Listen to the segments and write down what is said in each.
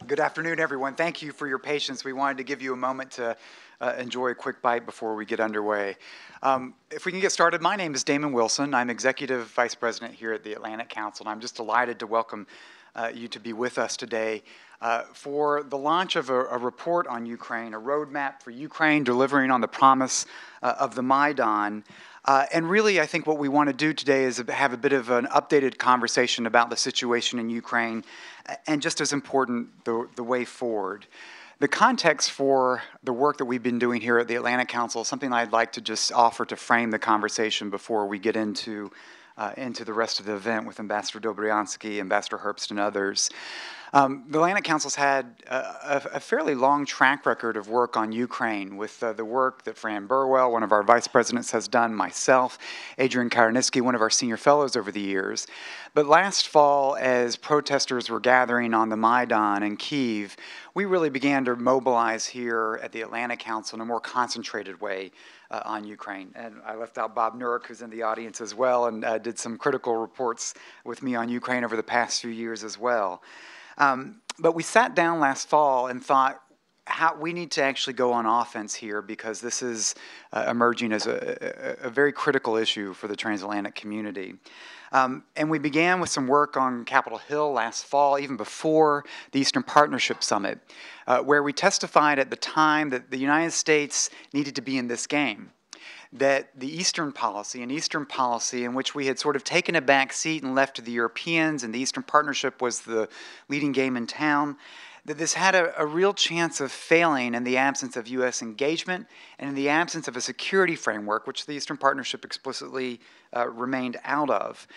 Good afternoon, everyone. Thank you for your patience. We wanted to give you a moment to enjoy a quick bite before we get underway. If we can get started, my name is Damon Wilson. I'm Executive Vice President here at the Atlantic Council, and I'm just delighted to welcome you to be with us today for the launch of a report on Ukraine, a roadmap for Ukraine delivering on the promise of the Maidan. And really, I think what we want to do today is have a bit of an updated conversation about the situation in Ukraine, and just as important, the way forward. The context for the work that we've been doing here at the Atlantic Council is something I'd like to just offer to frame the conversation before we get into the rest of the event with Ambassador Dobriansky, Ambassador Herbst, and others. The Atlantic Council's had a fairly long track record of work on Ukraine with the work that Fran Burwell, one of our vice presidents, has done, myself, Adrian Koranyi, one of our senior fellows over the years. But last fall, as protesters were gathering on the Maidan in Kyiv, we really began to mobilize here at the Atlantic Council in a more concentrated way on Ukraine. And I left out Bob Nurek, who's in the audience as well, and did some critical reports with me on Ukraine over the past few years as well. But we sat down last fall and thought, we need to actually go on offense here, because this is emerging as a very critical issue for the transatlantic community. And we began with some work on Capitol Hill last fall, even before the Eastern Partnership Summit, where we testified at the time that the United States needed to be in this game, that the Eastern policy, an Eastern policy in which we had sort of taken a back seat and left to the Europeans, and the Eastern Partnership was the leading game in town, that this had a real chance of failing in the absence of U.S. engagement and in the absence of a security framework, which the Eastern Partnership explicitly remained out of.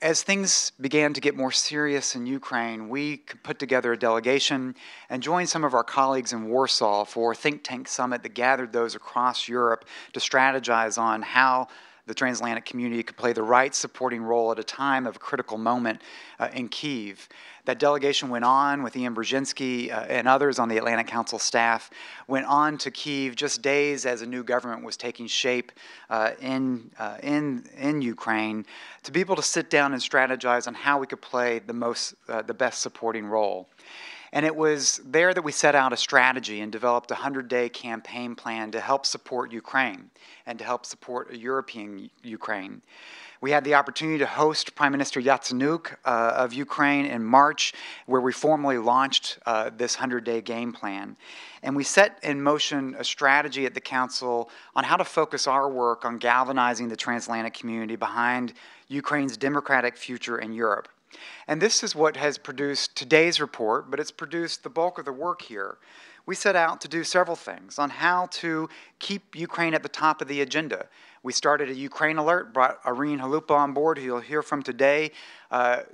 As things began to get more serious in Ukraine, we put together a delegation and joined some of our colleagues in Warsaw for a think tank summit that gathered those across Europe to strategize on how the transatlantic community could play the right supporting role at a time of a critical moment in Kyiv. That delegation went on with Ian Brzezinski and others on the Atlantic Council staff, went on to Kyiv just days as a new government was taking shape in Ukraine, to be able to sit down and strategize on how we could play the best supporting role. And it was there that we set out a strategy and developed a 100-day campaign plan to help support Ukraine and to help support a European Ukraine. We had the opportunity to host Prime Minister Yatsenyuk of Ukraine in March, where we formally launched this 100-day game plan. And we set in motion a strategy at the Council on how to focus our work on galvanizing the transatlantic community behind Ukraine's democratic future in Europe. And this is what has produced today's report, but it's produced the bulk of the work here. We set out to do several things on how to keep Ukraine at the top of the agenda. We started a Ukraine alert, brought Irena Chalupa on board, who you'll hear from today,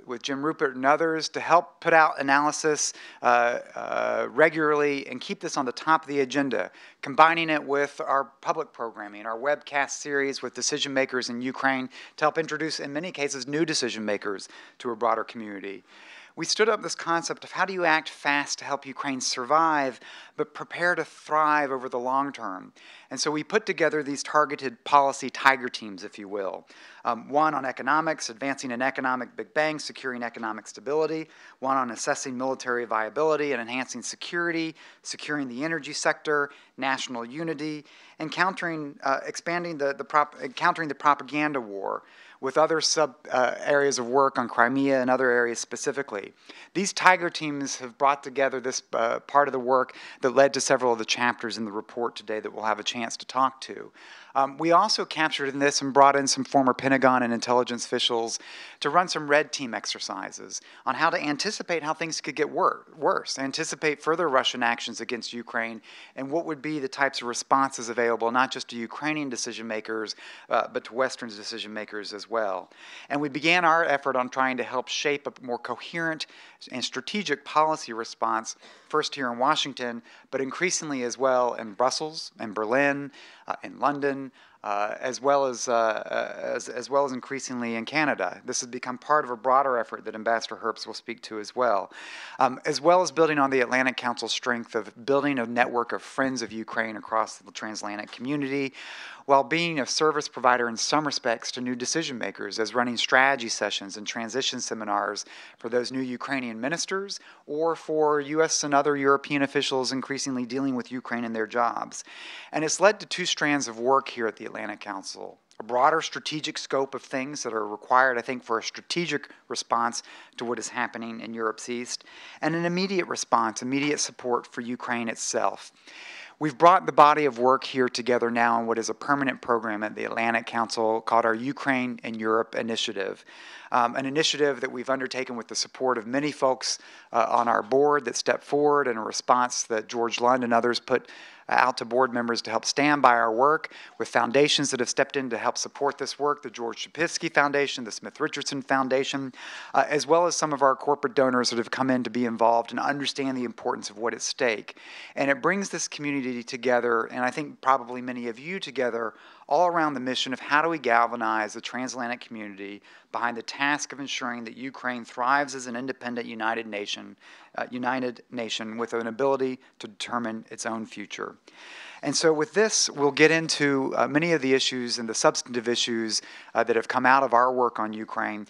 with Jim Rupert and others, to help put out analysis regularly and keep this on the top of the agenda, combining it with our public programming, our webcast series with decision makers in Ukraine to help introduce, in many cases, new decision makers to a broader community. We stood up this concept of how do you act fast to help Ukraine survive, but prepare to thrive over the long term. And so we put together these targeted policy tiger teams, if you will. One on economics, advancing an economic Big Bang, securing economic stability. One on assessing military viability and enhancing security, securing the energy sector, national unity, and countering the propaganda war, with other areas of work on Crimea and other areas specifically. These tiger teams have brought together this part of the work that led to several of the chapters in the report today that we'll have a chance to talk to. We also captured in this and brought in some former Pentagon and intelligence officials to run some red team exercises on how to anticipate how things could get worse, anticipate further Russian actions against Ukraine, and what would be the types of responses available, not just to Ukrainian decision makers, but to Western decision makers as well. And we began our effort on trying to help shape a more coherent and strategic policy response, first here in Washington, but increasingly as well in Brussels and Berlin, in London, as well as increasingly in Canada. This has become part of a broader effort that Ambassador Herbst will speak to as well as building on the Atlantic Council's strength of building a network of friends of Ukraine across the transatlantic community, while being a service provider in some respects to new decision makers, as running strategy sessions and transition seminars for those new Ukrainian ministers or for U.S. and other European officials increasingly dealing with Ukraine in their jobs. And it's led to two strands of work here at the Atlantic Council: a broader strategic scope of things that are required, I think, for a strategic response to what is happening in Europe's East, and an immediate response, immediate support for Ukraine itself. We've brought the body of work here together now in what is a permanent program at the Atlantic Council called our Ukraine and Europe Initiative, an initiative that we've undertaken with the support of many folks on our board that stepped forward in a response that George Lund and others put out to board members to help stand by our work, with foundations that have stepped in to help support this work, the George Shapisky Foundation, the Smith-Richardson Foundation, as well as some of our corporate donors that have come in to be involved and understand the importance of what is at stake. And it brings this community together, and I think probably many of you together, all around the mission of how do we galvanize the transatlantic community behind the task of ensuring that Ukraine thrives as an independent united nation with an ability to determine its own future. And so with this, we'll get into many of the issues and the substantive issues that have come out of our work on Ukraine.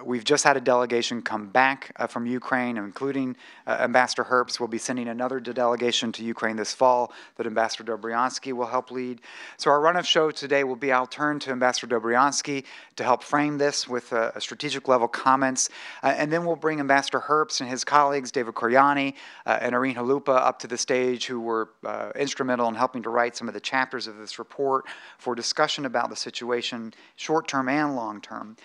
We've just had a delegation come back from Ukraine, including Ambassador Herbst. Will be sending another delegation to Ukraine this fall that Ambassador Dobriansky will help lead. So our run of show today will be, I'll turn to Ambassador Dobriansky to help frame this with a strategic level comments, and then we'll bring Ambassador Herbst and his colleagues, David Koranyi and Irena Chalupa, up to the stage, who were instrumental in helping to write some of the chapters of this report for discussion about the situation, short-term and long-term.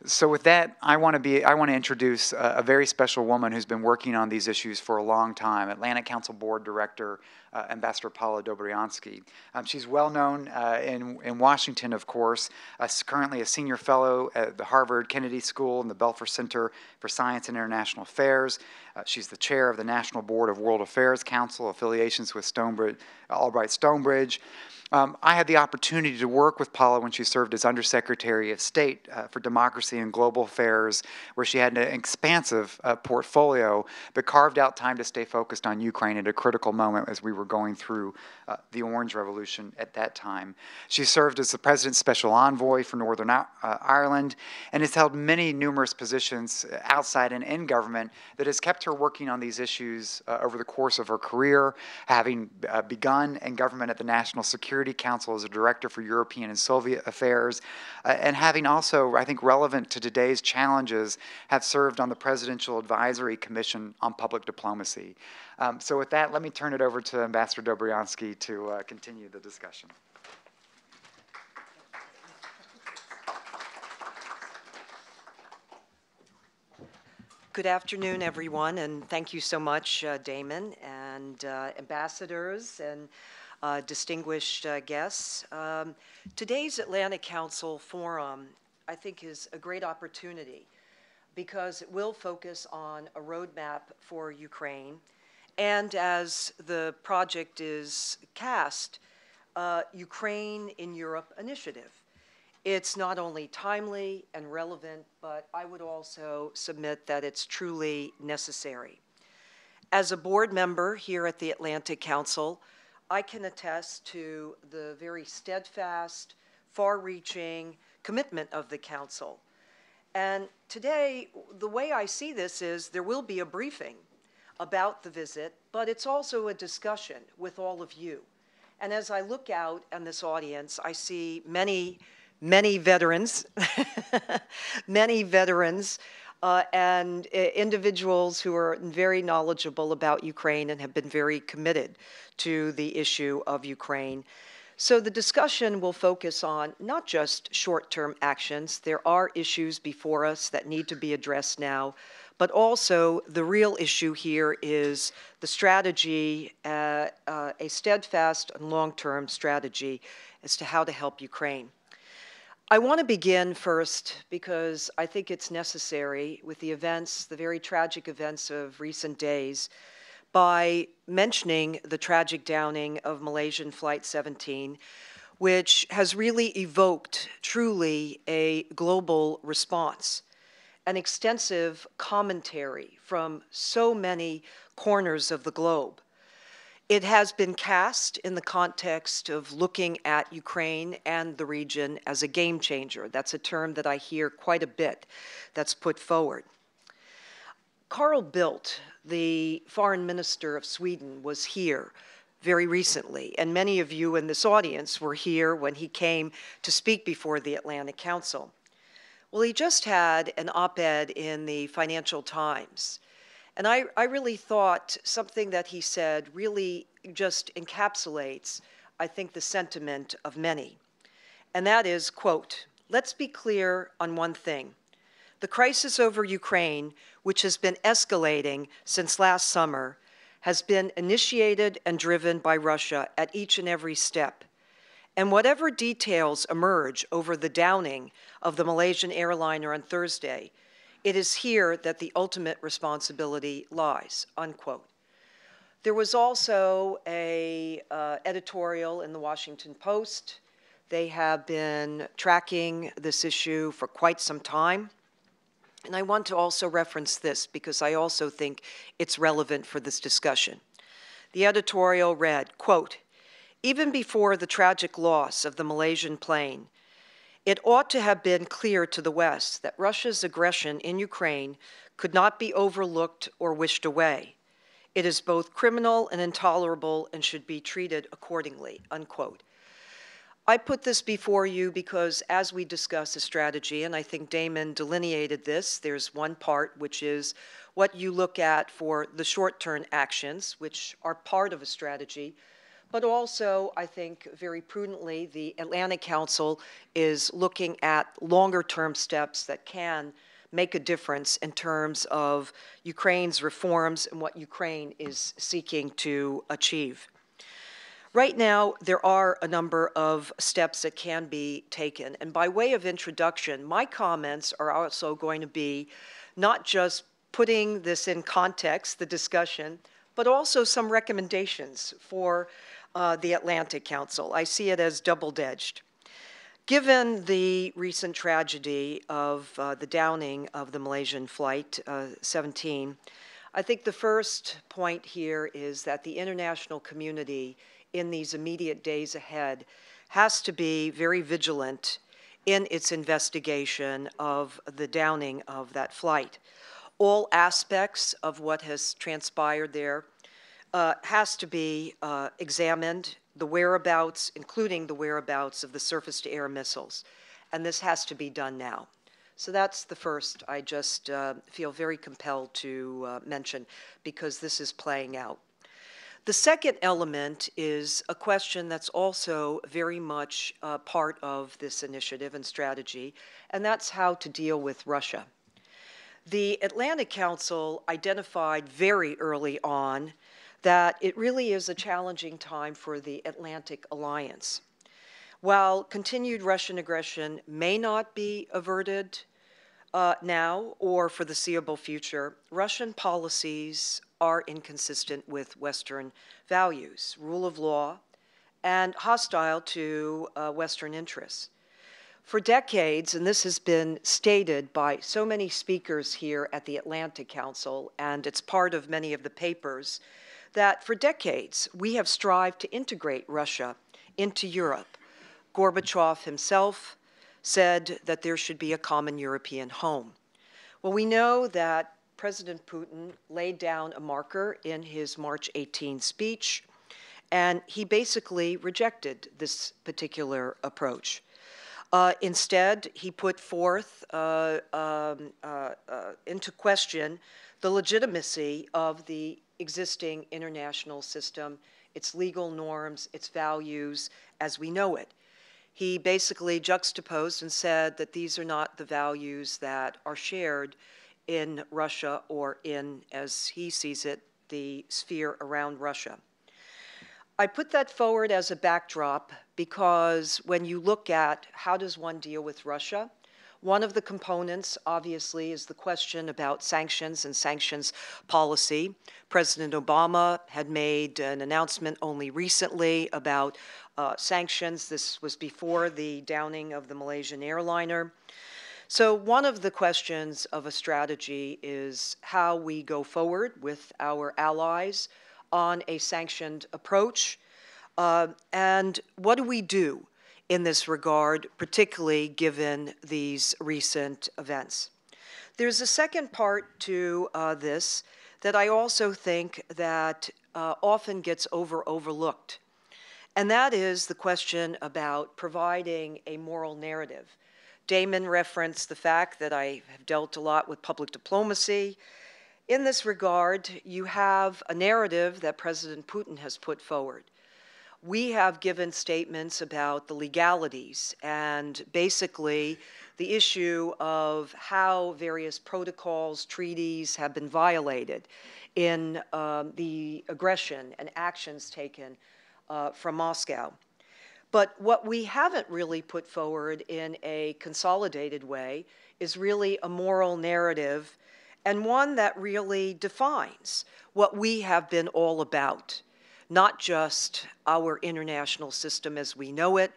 So with that, I want to introduce a very special woman who's been working on these issues for a long time, Atlantic Council Board Director, Ambassador Paula Dobriansky. She's well known in Washington, of course, currently a senior fellow at the Harvard Kennedy School and the Belfer Center for Science and International Affairs. She's the chair of the National Board of World Affairs Council, affiliations with Albright Stonebridge. I had the opportunity to work with Paula when she served as Undersecretary of State for Democracy and Global Affairs, where she had an expansive portfolio, but carved out time to stay focused on Ukraine at a critical moment as we were going through the Orange Revolution at that time. She served as the President's Special Envoy for Northern Ireland and has held many numerous positions outside and in government that has kept her working on these issues over the course of her career, having begun in government at the National Security Council as a director for European and Soviet affairs, and having also, I think, relevant to today's challenges, have served on the Presidential Advisory Commission on Public Diplomacy. So with that, let me turn it over to Ambassador Dobriansky to continue the discussion. Good afternoon, everyone, and thank you so much, Damon, and ambassadors and distinguished guests. Today's Atlantic Council Forum, I think, is a great opportunity because it will focus on a roadmap for Ukraine, and as the project is cast, Ukraine in Europe initiative. It's not only timely and relevant, but I would also submit that it's truly necessary. As a board member here at the Atlantic Council, I can attest to the very steadfast, far-reaching commitment of the Council. And today, the way I see this is there will be a briefing about the visit, but it's also a discussion with all of you. And as I look out in this audience, I see many veterans, many veterans, and individuals who are very knowledgeable about Ukraine and have been very committed to the issue of Ukraine. So the discussion will focus on not just short-term actions. There are issues before us that need to be addressed now, but also the real issue here is the strategy, a steadfast and long-term strategy as to how to help Ukraine. I want to begin first because I think it's necessary with the events, the very tragic events of recent days, by mentioning the tragic downing of Malaysian Flight 17, which has really evoked truly a global response, an extensive commentary from so many corners of the globe. It has been cast in the context of looking at Ukraine and the region as a game changer. That's a term that I hear quite a bit that's put forward. Carl Bildt, the foreign minister of Sweden, was here very recently, and many of you in this audience were here when he came to speak before the Atlantic Council. Well, he just had an op-ed in the Financial Times, and I really thought something that he said really just encapsulates, I think, the sentiment of many. And that is, quote, "Let's be clear on one thing. The crisis over Ukraine, which has been escalating since last summer, has been initiated and driven by Russia at each and every step. And whatever details emerge over the downing of the Malaysian airliner on Thursday, it is here that the ultimate responsibility lies," unquote. There was also an editorial in the Washington Post. They have been tracking this issue for quite some time. And I want to also reference this because I also think it's relevant for this discussion. The editorial read, quote, "Even before the tragic loss of the Malaysian plane, it ought to have been clear to the West that Russia's aggression in Ukraine could not be overlooked or wished away. It is both criminal and intolerable and should be treated accordingly," unquote. I put this before you because as we discuss a strategy, and I think Damon delineated this, there's one part which is what you look at for the short-term actions, which are part of a strategy, but also, I think, very prudently, the Atlantic Council is looking at longer-term steps that can make a difference in terms of Ukraine's reforms and what Ukraine is seeking to achieve. Right now, there are a number of steps that can be taken. And by way of introduction, my comments are also going to be not just putting this in context, the discussion, but also some recommendations for the Atlantic Council. I see it as double-edged. Given the recent tragedy of the downing of the Malaysian Flight 17, I think the first point here is that the international community in these immediate days ahead has to be very vigilant in its investigation of the downing of that flight. All aspects of what has transpired there has to be examined, the whereabouts, including the whereabouts of the surface-to-air missiles, and this has to be done now. So that's the first I just feel very compelled to mention because this is playing out. The second element is a question that's also very much part of this initiative and strategy, and that's how to deal with Russia. The Atlantic Council identified very early on that it really is a challenging time for the Atlantic Alliance. While continued Russian aggression may not be averted now or for the foreseeable future, Russian policies are inconsistent with Western values, rule of law, and hostile to Western interests. For decades, and this has been stated by so many speakers here at the Atlantic Council, and it's part of many of the papers, that for decades we have strived to integrate Russia into Europe. Gorbachev himself said that there should be a common European home. Well, we know that President Putin laid down a marker in his March 18 speech, and he basically rejected this particular approach. Instead, he put forth into question the legitimacy of the existing international system, its legal norms, its values as we know it. He basically juxtaposed and said that these are not the values that are shared in Russia or in, as he sees it, the sphere around Russia. I put that forward as a backdrop because when you look at how does one deal with Russia, One of the components, obviously, is the question about sanctions and sanctions policy. President Obama had made an announcement only recently about sanctions. This was before the downing of the Malaysian airliner. So one of the questions of a strategy is how we go forward with our allies on a sanctioned approach. And what do we do in this regard, particularly given these recent events? There's a second part to this that I also think that often gets overlooked, and that is the question about providing a moral narrative. Damon referenced the fact that I have dealt a lot with public diplomacy. In this regard, you have a narrative that President Putin has put forward. We have given statements about the legalities and basically the issue of how various protocols, treaties have been violated in the aggression and actions taken from Moscow. But what we haven't really put forward in a consolidated way is really a moral narrative, and one that really defines what we have been all about. Not just our international system as we know it,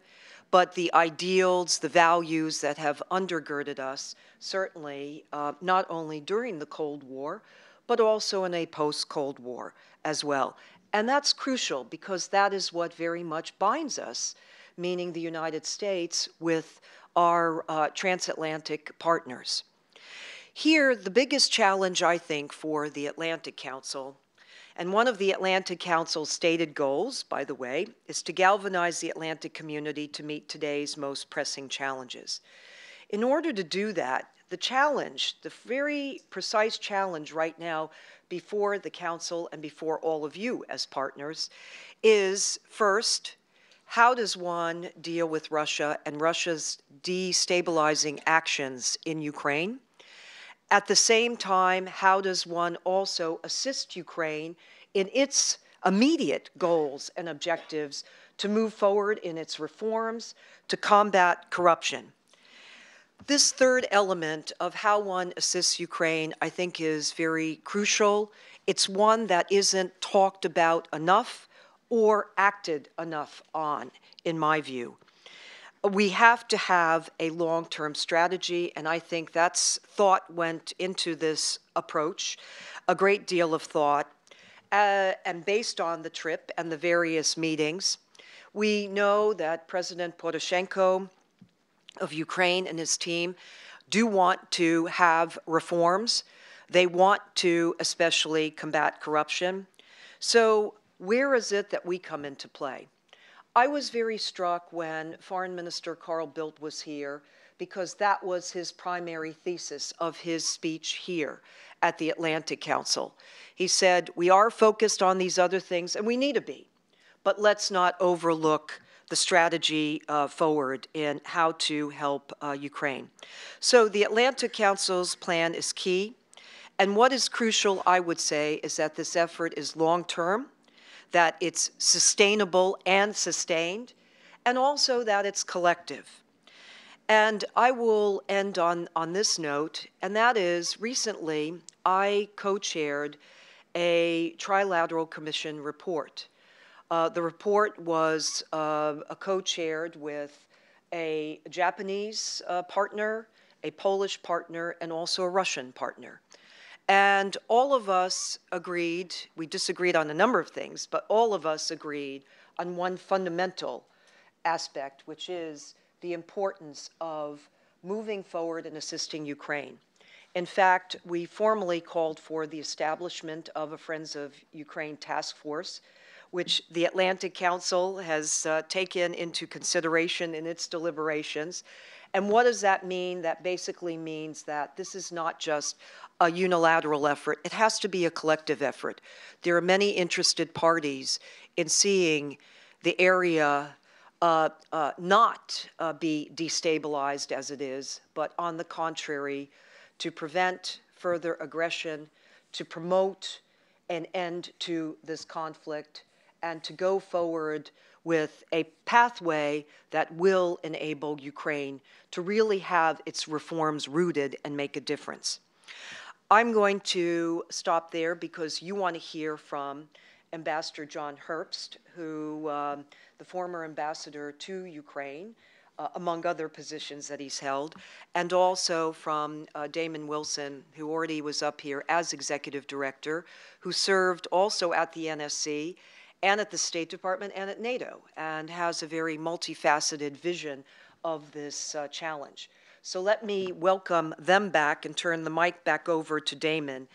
but the ideals, the values that have undergirded us, certainly not only during the Cold War, but also in a post-Cold War as well. And that's crucial because that is what very much binds us, meaning the United States, with our transatlantic partners. Here, the biggest challenge, I think, for the Atlantic Council, and one of the Atlantic Council's stated goals, by the way, is to galvanize the Atlantic community to meet today's most pressing challenges. In order to do that, the challenge, the very precise challenge right now before the Council and before all of you as partners is, first, how does one deal with Russia and Russia's destabilizing actions in Ukraine? At the same time, how does one also assist Ukraine in its immediate goals and objectives to move forward in its reforms, to combat corruption? This third element of how one assists Ukraine, I think, is very crucial. It's one that isn't talked about enough or acted enough on, in my view. We have to have a long-term strategy, and I think that's thought went into this approach, a great deal of thought, and based on the trip and the various meetings. We know that President Poroshenko of Ukraine and his team do want to have reforms. They want to especially combat corruption. So where is it that we come into play? I was very struck when Foreign Minister Carl Bildt was here because that was his primary thesis of his speech here at the Atlantic Council. He said, we are focused on these other things, and we need to be, but let's not overlook the strategy forward in how to help Ukraine. So the Atlantic Council's plan is key, and what is crucial, I would say, is that this effort is long-term, that it's sustainable and sustained, and also that it's collective. And I will end on this note, and that is recently I co-chaired a trilateral commission report. The report was co-chaired with a Japanese partner, a Polish partner, and also a Russian partner. And all of us agreed, we disagreed on a number of things, but all of us agreed on one fundamental aspect, which is the importance of moving forward and assisting Ukraine. In fact, we formally called for the establishment of a Friends of Ukraine task force, which the Atlantic Council has taken into consideration in its deliberations. And what does that mean? That basically means that this is not just a unilateral effort. It has to be a collective effort. There are many interested parties in seeing the area not be destabilized as it is, but on the contrary, to prevent further aggression, to promote an end to this conflict, and to go forward with a pathway that will enable Ukraine to really have its reforms rooted and make a difference. I'm going to stop there because you want to hear from Ambassador John Herbst, who, the former ambassador to Ukraine, among other positions that he's held, and also from Damon Wilson, who already was up here as executive director, who served also at the NSC and at the State Department and at NATO, and has a very multifaceted vision of this challenge. So let me welcome them back and turn the mic back over to Damon.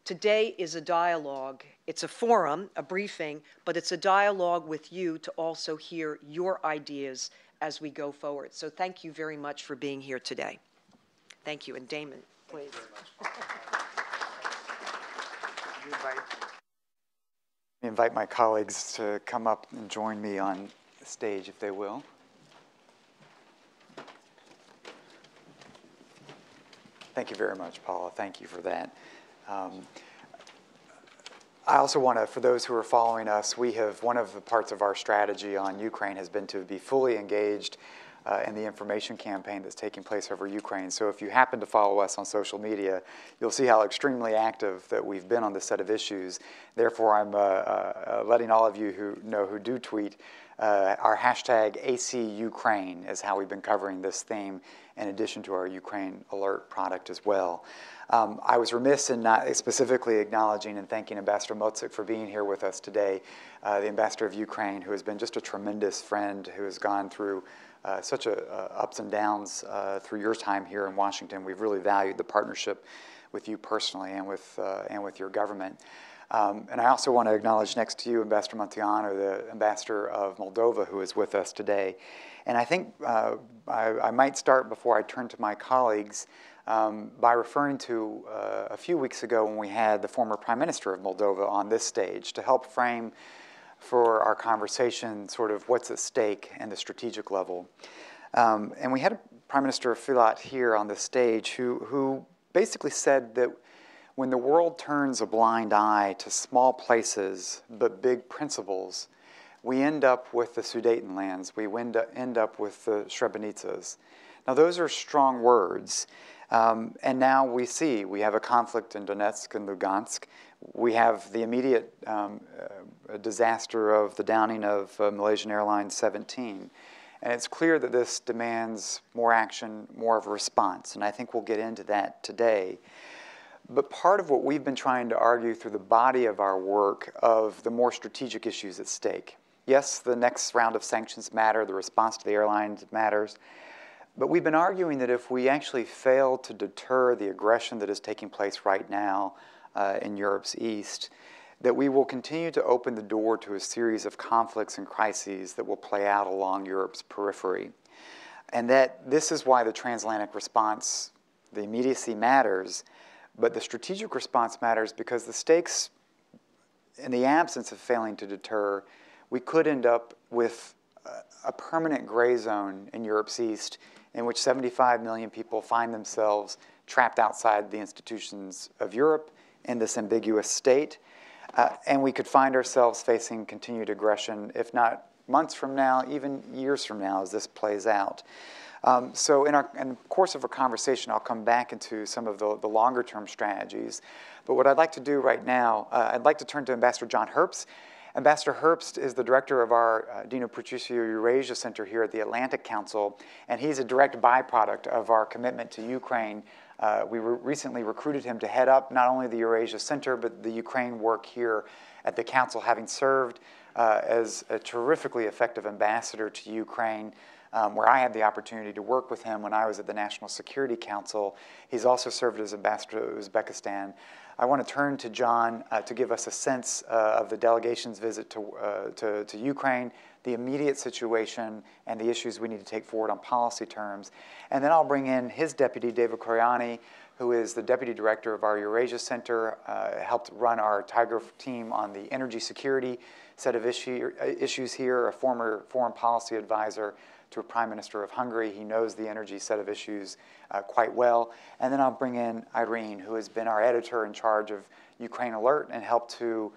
Today is a dialogue. It's a forum, a briefing, but it's a dialogue with you to also hear your ideas as we go forward. So thank you very much for being here today. Thank you. And Damon, please. I invite my colleagues to come up and join me on the stage, if they will. Thank you very much, Paula. Thank you for that. I also want to, for those who are following us, one of the parts of our strategy on Ukraine has been to be fully engaged in the information campaign that's taking place over Ukraine. So if you happen to follow us on social media, you'll see how extremely active that we've been on this set of issues. Therefore, I'm letting all of you who do tweet, our hashtag #ACUkraine is how we've been covering this theme in addition to our Ukraine Alert product as well. I was remiss in not specifically acknowledging and thanking Ambassador Motzik for being here with us today, the Ambassador of Ukraine, who has been just a tremendous friend, who has gone through such ups and downs through your time here in Washington. We've really valued the partnership with you personally and with your government. And I also want to acknowledge next to you Ambassador Munteanu, the Ambassador of Moldova, who is with us today. And I think I might start before I turn to my colleagues by referring to a few weeks ago when we had the former Prime Minister of Moldova on this stage to help frame for our conversation sort of what's at stake and the strategic level. And we had Prime Minister Filat here on the stage who basically said that when the world turns a blind eye to small places but big principles, we end up with the Sudetenlands, we end up with the Srebrenicas. Now those are strong words, and now we have a conflict in Donetsk and Lugansk. We have the immediate disaster of the downing of Malaysian Airlines 17. And it's clear that this demands more action, more of a response, and I think we'll get into that today. But part of what we've been trying to argue through the body of our work of the more strategic issues at stake. Yes, the next round of sanctions matter, the response to the airlines matters, but we've been arguing that if we actually fail to deter the aggression that is taking place right now in Europe's east, that we will continue to open the door to a series of conflicts and crises that will play out along Europe's periphery. And that this is why the transatlantic response, the immediacy matters, but the strategic response matters because the stakes, in the absence of failing to deter, we could end up with a permanent gray zone in Europe's east in which 75 million people find themselves trapped outside the institutions of Europe in this ambiguous state. And we could find ourselves facing continued aggression, if not months from now, even years from now as this plays out. So in the course of our conversation, I'll come back into some of the longer-term strategies. But what I'd like to do right now, I'd like to turn to Ambassador John Herbst. Ambassador Herbst is the director of our Dinu Patriciu Eurasia Center here at the Atlantic Council, and he's a direct byproduct of our commitment to Ukraine. We recently recruited him to head up not only the Eurasia Center, but the Ukraine work here at the Council, having served as a terrifically effective ambassador to Ukraine, where I had the opportunity to work with him when I was at the National Security Council. He's also served as ambassador to Uzbekistan. I want to turn to John to give us a sense of the delegation's visit to Ukraine, the immediate situation, and the issues we need to take forward on policy terms. And then I'll bring in his deputy, David Koranyi, who is the deputy director of our Eurasia Center, helped run our Tiger team on the energy security set of issues here, a former foreign policy advisor to a Prime Minister of Hungary. He knows the energy set of issues quite well. And then I'll bring in Irene, who has been our editor in charge of Ukraine Alert and helped to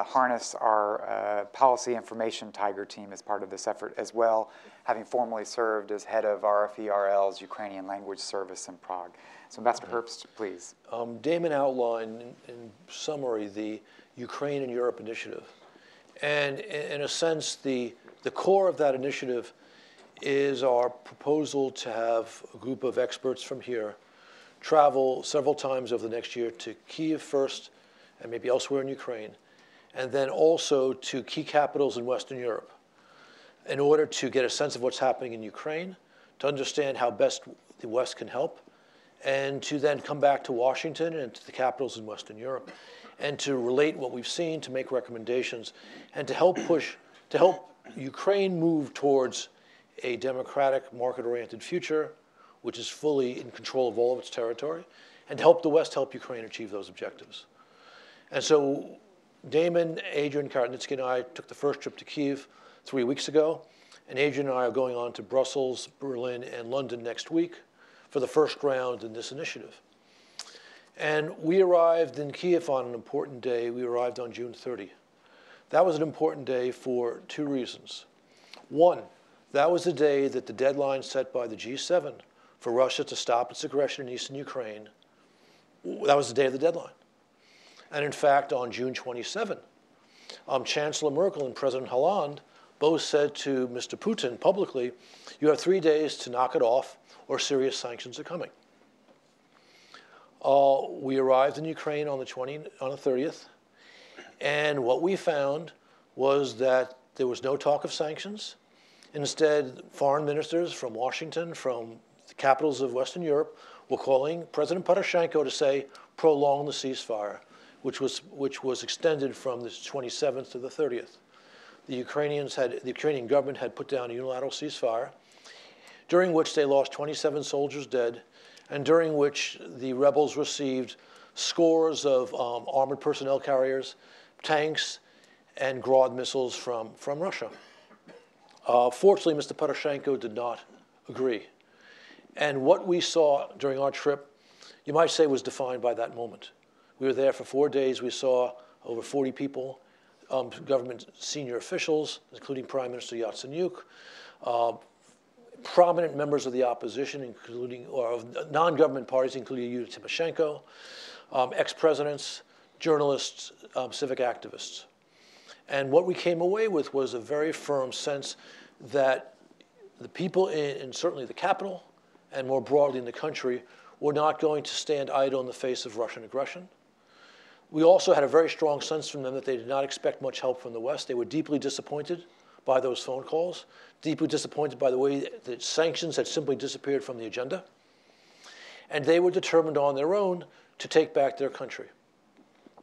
harness our policy information Tiger team as part of this effort as well, having formerly served as head of RFE-RL's Ukrainian language service in Prague. So Ambassador Herbst, please. Damon outlined in summary the Ukraine and Europe initiative. And in a sense, the core of that initiative is our proposal to have a group of experts from here travel several times over the next year to Kyiv first, and maybe elsewhere in Ukraine, and then also to key capitals in Western Europe in order to get a sense of what's happening in Ukraine, to understand how best the West can help, and to then come back to Washington and to the capitals in Western Europe, and to relate what we've seen, to make recommendations, and to help Ukraine move towards a democratic, market-oriented future, which is fully in control of all of its territory, and to help the West help Ukraine achieve those objectives. And so Damon, Adrian, Karatnitsky, and I took the first trip to Kyiv 3 weeks ago, and Adrian and I are going on to Brussels, Berlin, and London next week for the first round in this initiative. And we arrived in Kyiv on an important day. We arrived on June 30. That was an important day for 2 reasons. One, that was the day that the deadline set by the G7 for Russia to stop its aggression in eastern Ukraine, that was the day of the deadline. And in fact, on June 27, Chancellor Merkel and President Hollande both said to Mr. Putin publicly, you have 3 days to knock it off or serious sanctions are coming. We arrived in Ukraine on the 30th, and what we found was that there was no talk of sanctions. Instead, foreign ministers from Washington, from the capitals of Western Europe, were calling President Patriciu to say, prolong the ceasefire, which was extended from the 27th to the 30th. The Ukrainian government had put down a unilateral ceasefire, during which they lost 27 soldiers dead, and during which the rebels received scores of armored personnel carriers, tanks, and Grad missiles from Russia. Fortunately, Mr. Patriciu did not agree. And what we saw during our trip, you might say, was defined by that moment. We were there for 4 days. We saw over 40 people, government senior officials, including Prime Minister Yatsenyuk, prominent members of the opposition, including, or of non-government parties, including Yulia Tymoshenko, ex-presidents, journalists, civic activists. And what we came away with was a very firm sense that the people in certainly the capital and more broadly in the country were not going to stand idle in the face of Russian aggression. We also had a very strong sense from them that they did not expect much help from the West. They were deeply disappointed by those phone calls, deeply disappointed by the way that sanctions had simply disappeared from the agenda. And they were determined on their own to take back their country.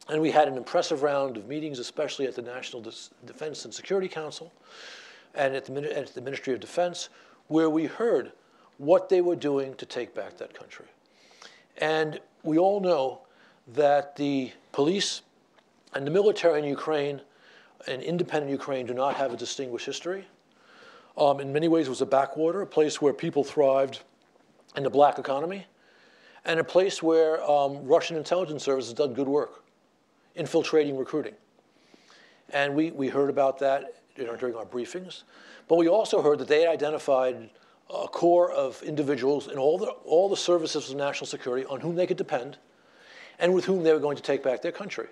And we had an impressive round of meetings, especially at the National Defense and Security Council and at the Ministry of Defense, where we heard what they were doing to take back that country. And we all know that the police and the military in Ukraine and independent Ukraine do not have a distinguished history. In many ways, it was a backwater, a place where people thrived in the black economy, and a place where Russian intelligence services done good work, infiltrating recruiting. And we heard about that during our briefings. But we also heard that they had identified a core of individuals in all the services of national security on whom they could depend and with whom they were going to take back their country.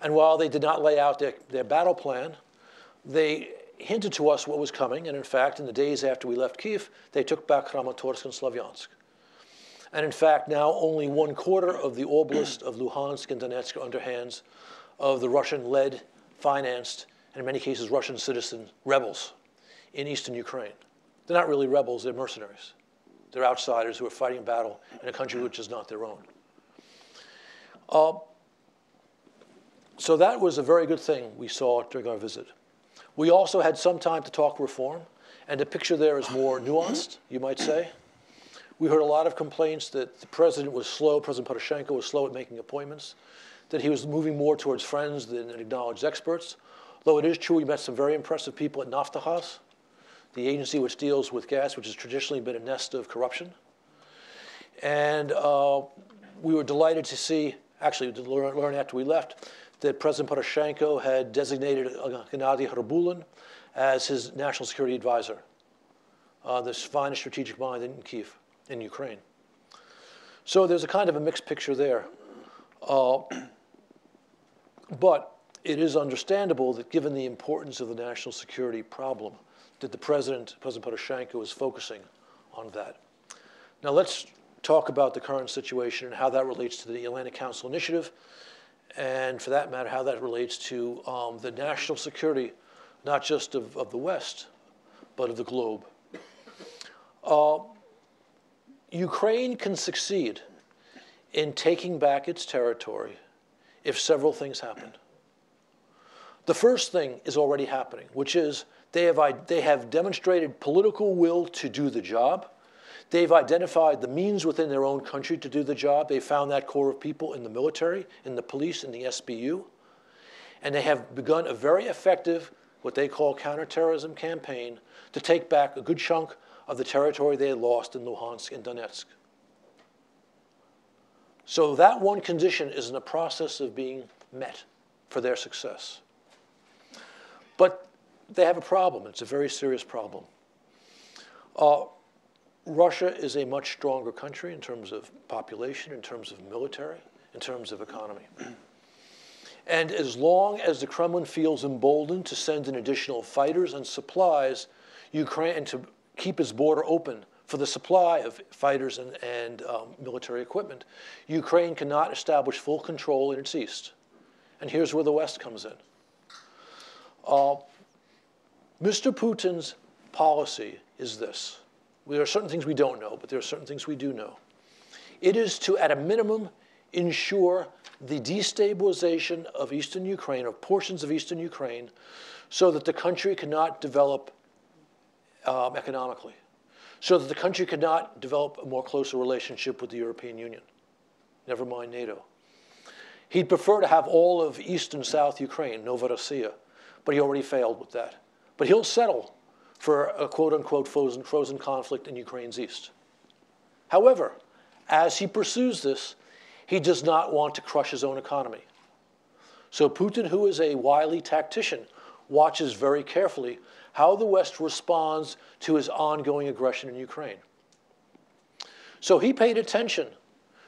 And while they did not lay out their battle plan, they hinted to us what was coming. And in fact, in the days after we left Kyiv, they took back Kramatorsk and Slavyansk. And in fact, now only 1/4 of the oblast of Luhansk and Donetsk are under hands of the Russian-led, financed, and in many cases Russian citizen rebels in eastern Ukraine. They're not really rebels, they're mercenaries. They're outsiders who are fighting a battle in a country which is not their own. So that was a very good thing we saw during our visit. We also had some time to talk reform, and the picture there is more nuanced, you might say. We heard a lot of complaints that the president was slow, President Patriciu was slow at making appointments, that he was moving more towards friends than acknowledged experts. Though it is true we met some very impressive people at Naftahaz, the agency which deals with gas, which has traditionally been a nest of corruption. And we were delighted to see actually to learn after we left, that President Poroshenko had designated Gennady Herbulin as his national security advisor, this finest strategic mind in Kyiv, in Ukraine. So there's a kind of a mixed picture there. But it is understandable that given the importance of the national security problem, that President Poroshenko is focusing on that. Now let's talk about the current situation and how that relates to the Atlantic Council Initiative, and for that matter, how that relates to the national security, not just of the West, but of the globe. Ukraine can succeed in taking back its territory if several things happen. The first thing is already happening, which is they have demonstrated political will to do the job. They've identified the means within their own country to do the job. They found that core of people in the military, in the police, in the SBU. And they have begun a very effective, what they call counterterrorism campaign, to take back a good chunk of the territory they had lost in Luhansk and Donetsk. So that one condition is in the process of being met for their success. But they have a problem. It's a very serious problem. Russia is a much stronger country in terms of population, in terms of military, in terms of economy. And as long as the Kremlin feels emboldened to send in additional fighters and supplies, Ukraine, and to keep its border open for the supply of fighters and military equipment, Ukraine cannot establish full control in its east. And here's where the West comes in. Mr. Putin's policy is this. There are certain things we don't know, but there are certain things we do know. It is to, at a minimum, ensure the destabilization of eastern Ukraine, or portions of eastern Ukraine, so that the country cannot develop economically, so that the country cannot develop a more closer relationship with the European Union, never mind NATO. He'd prefer to have all of East and South Ukraine, Novorossiya, but he already failed with that. But he'll settle for a quote-unquote frozen conflict in Ukraine's east. However, as he pursues this, he does not want to crush his own economy. So Putin, who is a wily tactician, watches very carefully how the West responds to his ongoing aggression in Ukraine. So he paid attention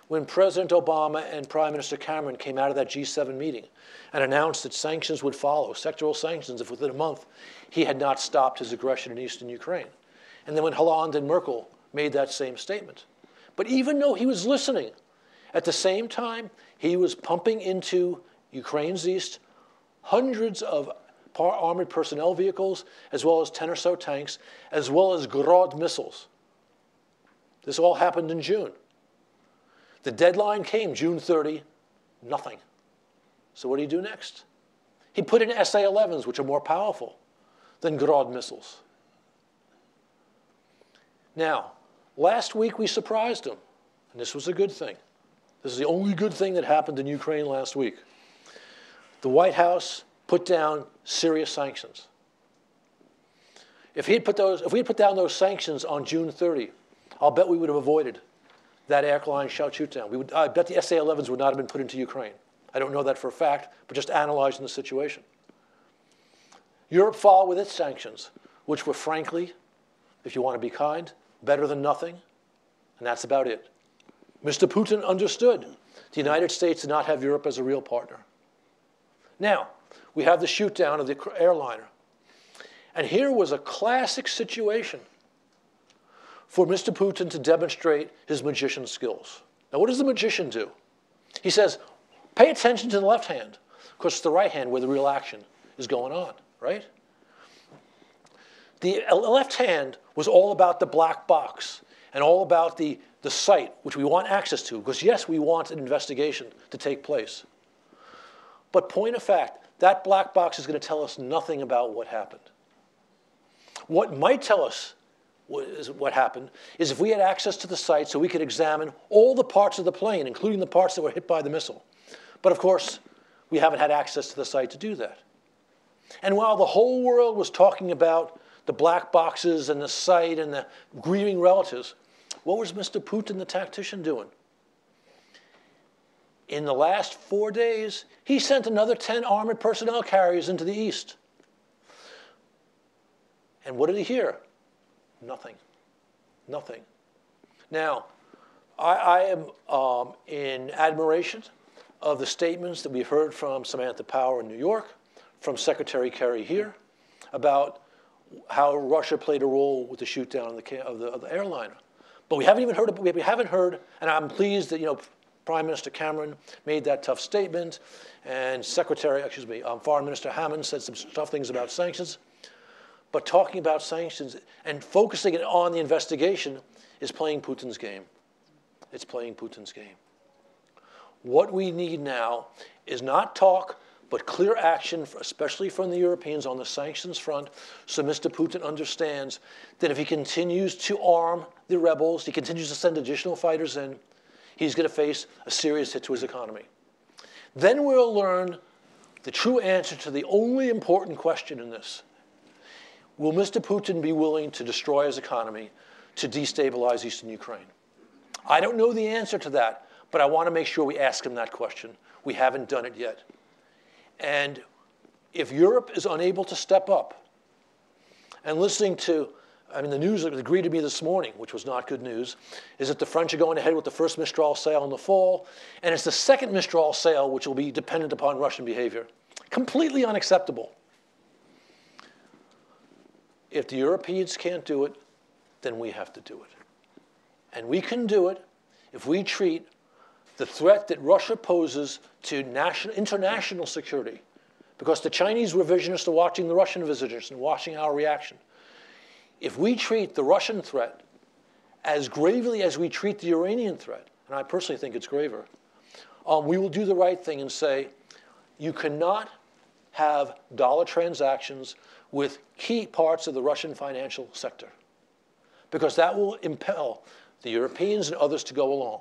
when President Obama and Prime Minister Cameron came out of that G7 meeting and announced that sanctions would follow, sectoral sanctions, if within a month he had not stopped his aggression in eastern Ukraine. And then when Hollande and Merkel made that same statement. But even though he was listening, at the same time, he was pumping into Ukraine's east hundreds of armored personnel vehicles, as well as 10 or so tanks, as well as Grad missiles. This all happened in June. The deadline came, June 30, nothing. So what do you do next? He put in SA-11s, which are more powerful than Grad missiles. Now, last week we surprised him, and this was a good thing. This is the only good thing that happened in Ukraine last week. The White House put down serious sanctions. If we had put down those sanctions on June 30, I'll bet we would have avoided that airline shoot down. I bet the SA-11s would not have been put into Ukraine. I don't know that for a fact, but just analyzing the situation. Europe followed with its sanctions, which were frankly, if you want to be kind, better than nothing, and that's about it. Mr. Putin understood the United States did not have Europe as a real partner. Now, we have the shoot down of the airliner. And here was a classic situation for Mr. Putin to demonstrate his magician skills. Now, what does the magician do? He says, pay attention to the left hand, because it's the right hand where the real action is going on, right? The left hand was all about the black box and all about the site, which we want access to, because yes, we want an investigation to take place. But point of fact, that black box is going to tell us nothing about what happened. What might tell us what happened is if we had access to the site so we could examine all the parts of the plane, including the parts that were hit by the missile. But of course, we haven't had access to the site to do that. And while the whole world was talking about the black boxes and the site and the grieving relatives, what was Mr. Putin, the tactician, doing? in the last 4 days, he sent another 10 armored personnel carriers into the east. And what did he hear? Nothing. Nothing. Now, I am in admiration of the statements that we've heard from Samantha Power in New York, from Secretary Kerry here, about how Russia played a role with the shoot down of the airliner. But we haven't even heard, and I'm pleased that, Prime Minister Cameron made that tough statement, and Foreign Minister Hammond said some tough things about sanctions. But talking about sanctions and focusing it on the investigation is playing Putin's game. It's playing Putin's game. What we need now is not talk, but clear action, especially from the Europeans on the sanctions front, so Mr. Putin understands that if he continues to arm the rebels, he continues to send additional fighters in, he's going to face a serious hit to his economy. Then we'll learn the true answer to the only important question in this. Will Mr. Putin be willing to destroy his economy to destabilize eastern Ukraine? I don't know the answer to that, but I want to make sure we ask him that question. We haven't done it yet. And if Europe is unable to step up, and listening to, the news that greeted me this morning, which was not good news, is that the French are going ahead with the first Mistral sale in the fall, and it's the second Mistral sale which will be dependent upon Russian behavior. Completely unacceptable. If the Europeans can't do it, then we have to do it. And we can do it if we treat the threat that Russia poses to international security, because the Chinese revisionists are watching the Russian visitors and watching our reaction. If we treat the Russian threat as gravely as we treat the Iranian threat, and I personally think it's graver, we will do the right thing and say, you cannot have dollar transactions with key parts of the Russian financial sector, because that will impel the Europeans and others to go along.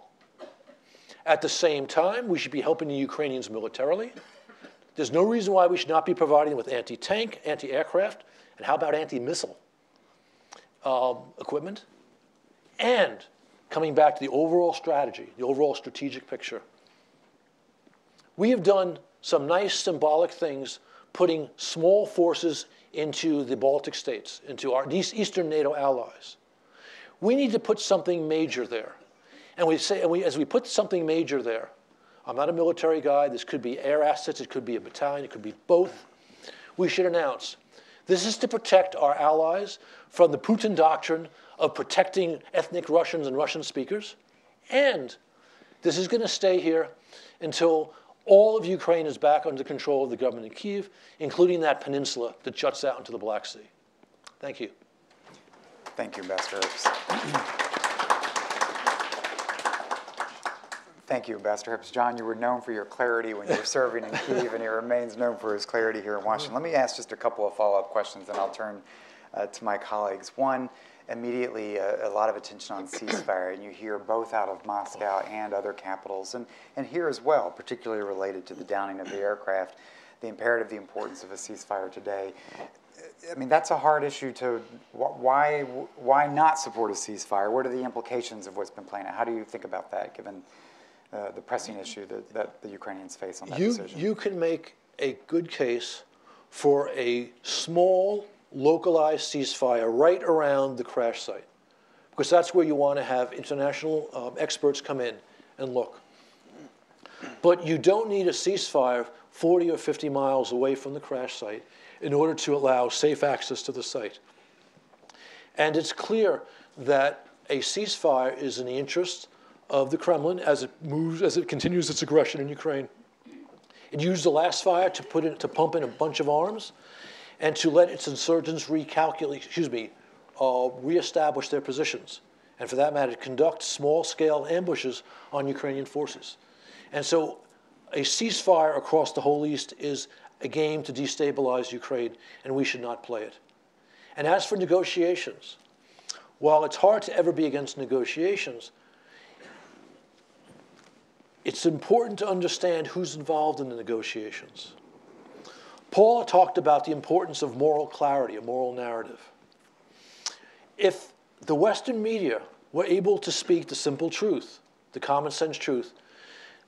At the same time, we should be helping the Ukrainians militarily. There's no reason why we should not be providing them with anti-tank, anti-aircraft, and how about anti-missile equipment? And coming back to the overall strategy, the overall strategic picture, we have done some nice symbolic things putting small forces into the Baltic states, into our Eastern NATO allies. We need to put something major there. And as we put something major there, I'm not a military guy, this could be air assets, it could be a battalion, it could be both. We should announce, this is to protect our allies from the Putin doctrine of protecting ethnic Russians and Russian speakers. And this is going to stay here until all of Ukraine is back under control of the government in Kyiv, including that peninsula that juts out into the Black Sea. Thank you. Thank you, Ambassador Herbst. Thank you, Ambassador Herbst. John, you were known for your clarity when you were serving in Kyiv, and he remains known for his clarity here in Washington. Let me ask just a couple of follow-up questions, and I'll turn to my colleagues. One, immediately a lot of attention on ceasefire, and you hear both out of Moscow and other capitals, and here as well, particularly related to the downing of the aircraft, the imperative, the importance of a ceasefire today. That's a hard issue to, why not support a ceasefire? What are the implications of what's been playing out? How do you think about that, given the pressing issue that the Ukrainians face on that decision? You can make a good case for a small, localized ceasefire right around the crash site, because that's where you want to have international experts come in and look. But you don't need a ceasefire 40 or 50 miles away from the crash site in order to allow safe access to the site. And it's clear that a ceasefire is in the interest of the Kremlin as it continues its aggression in Ukraine. It used the last fire to pump in a bunch of arms and to let its insurgents reestablish their positions. And for that matter, conduct small-scale ambushes on Ukrainian forces. And so a ceasefire across the whole East is a game to destabilize Ukraine, and we should not play it. And as for negotiations, while it's hard to ever be against negotiations, it's important to understand who's involved in the negotiations. Paula talked about the importance of moral clarity, a moral narrative. If the Western media were able to speak the simple truth, the common sense truth,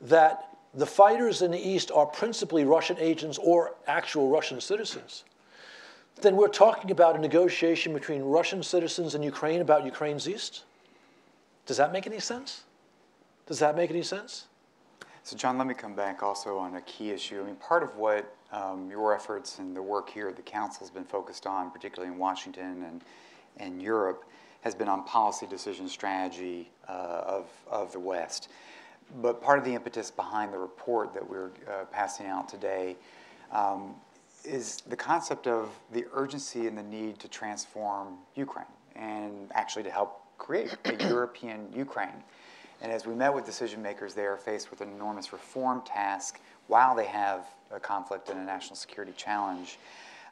that the fighters in the East are principally Russian agents or actual Russian citizens, then we're talking about a negotiation between Russian citizens and Ukraine about Ukraine's East? Does that make any sense? Does that make any sense? So John, let me come back also on a key issue. I mean, part of what your efforts and the work here at the Council has been focused on, particularly in Washington and Europe, has been on policy decision strategy of the West. But part of the impetus behind the report that we're passing out today is the concept of the urgency and the need to transform Ukraine and actually to help create a European Ukraine. And as we met with decision makers, they are faced with an enormous reform task while they have a conflict and a national security challenge.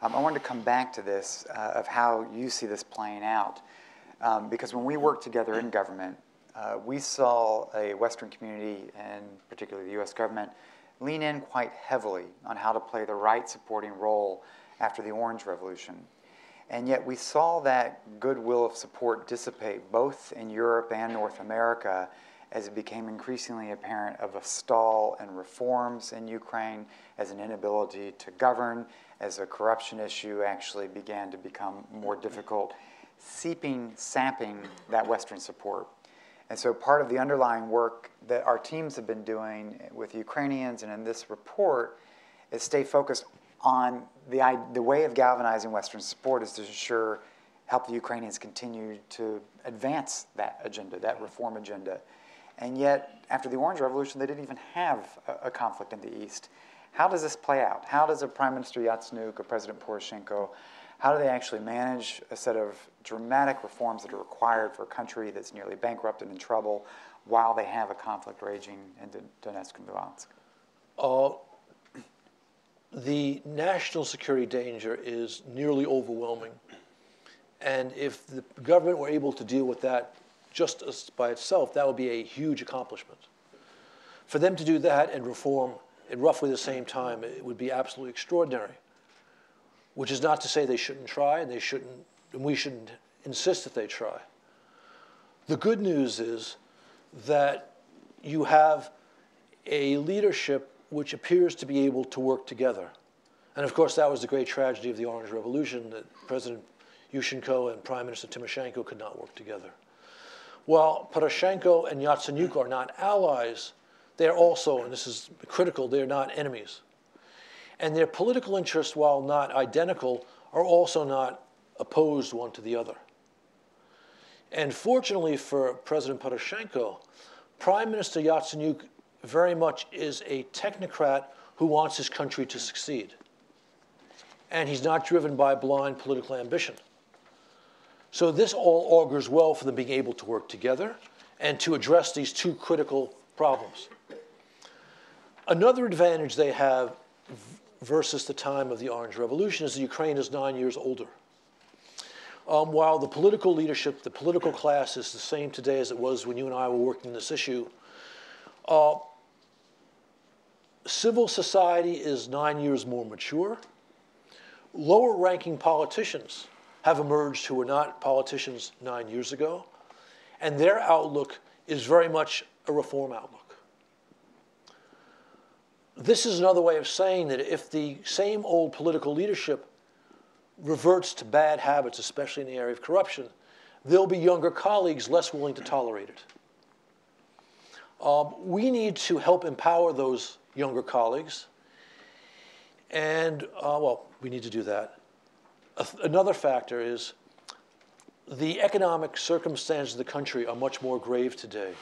I wanted to come back to this of how you see this playing out. Because when we worked together in government, we saw a Western community, and particularly the U.S. government, lean in quite heavily on how to play the right supporting role after the Orange Revolution. And yet we saw that goodwill of support dissipate both in Europe and North America as it became increasingly apparent of a stall in reforms in Ukraine, as an inability to govern, as a corruption issue actually began to become more difficult, sapping that Western support. And so part of the underlying work that our teams have been doing with Ukrainians and in this report is stay focused on the way of galvanizing Western support is to ensure, help the Ukrainians continue to advance that agenda, that reform agenda. And yet, after the Orange Revolution, they didn't even have a conflict in the East. How does this play out? How does a Prime Minister Yatsenyuk or President Poroshenko, how do they actually manage a set of dramatic reforms that are required for a country that's nearly bankrupt and in trouble while they have a conflict raging in Donetsk and Luhansk? The national security danger is nearly overwhelming. And if the government were able to deal with that just by itself, that would be a huge accomplishment. For them to do that and reform at roughly the same time, it would be absolutely extraordinary. Which is not to say they shouldn't try, and we shouldn't insist that they try. The good news is that you have a leadership which appears to be able to work together. And of course, that was the great tragedy of the Orange Revolution, that President Yushchenko and Prime Minister Tymoshenko could not work together. While Poroshenko and Yatsenyuk are not allies, they're also, and this is critical, they're not enemies. And their political interests, while not identical, are also not opposed one to the other. And fortunately for President Poroshenko, Prime Minister Yatsenyuk very much is a technocrat who wants his country to succeed. And he's not driven by blind political ambition. So this all augurs well for them being able to work together and to address these two critical problems. Another advantage they have versus the time of the Orange Revolution is that Ukraine is 9 years older. While the political leadership, the political class is the same today as it was when you and I were working on this issue, civil society is 9 years more mature. Lower-ranking politicians have emerged who were not politicians 9 years ago, and their outlook is very much a reform outlook. This is another way of saying that if the same old political leadership reverts to bad habits, especially in the area of corruption, there'll be younger colleagues less willing to tolerate it. We need to help empower those younger colleagues, and, well, we need to do that. Another factor is the economic circumstances of the country are much more grave today.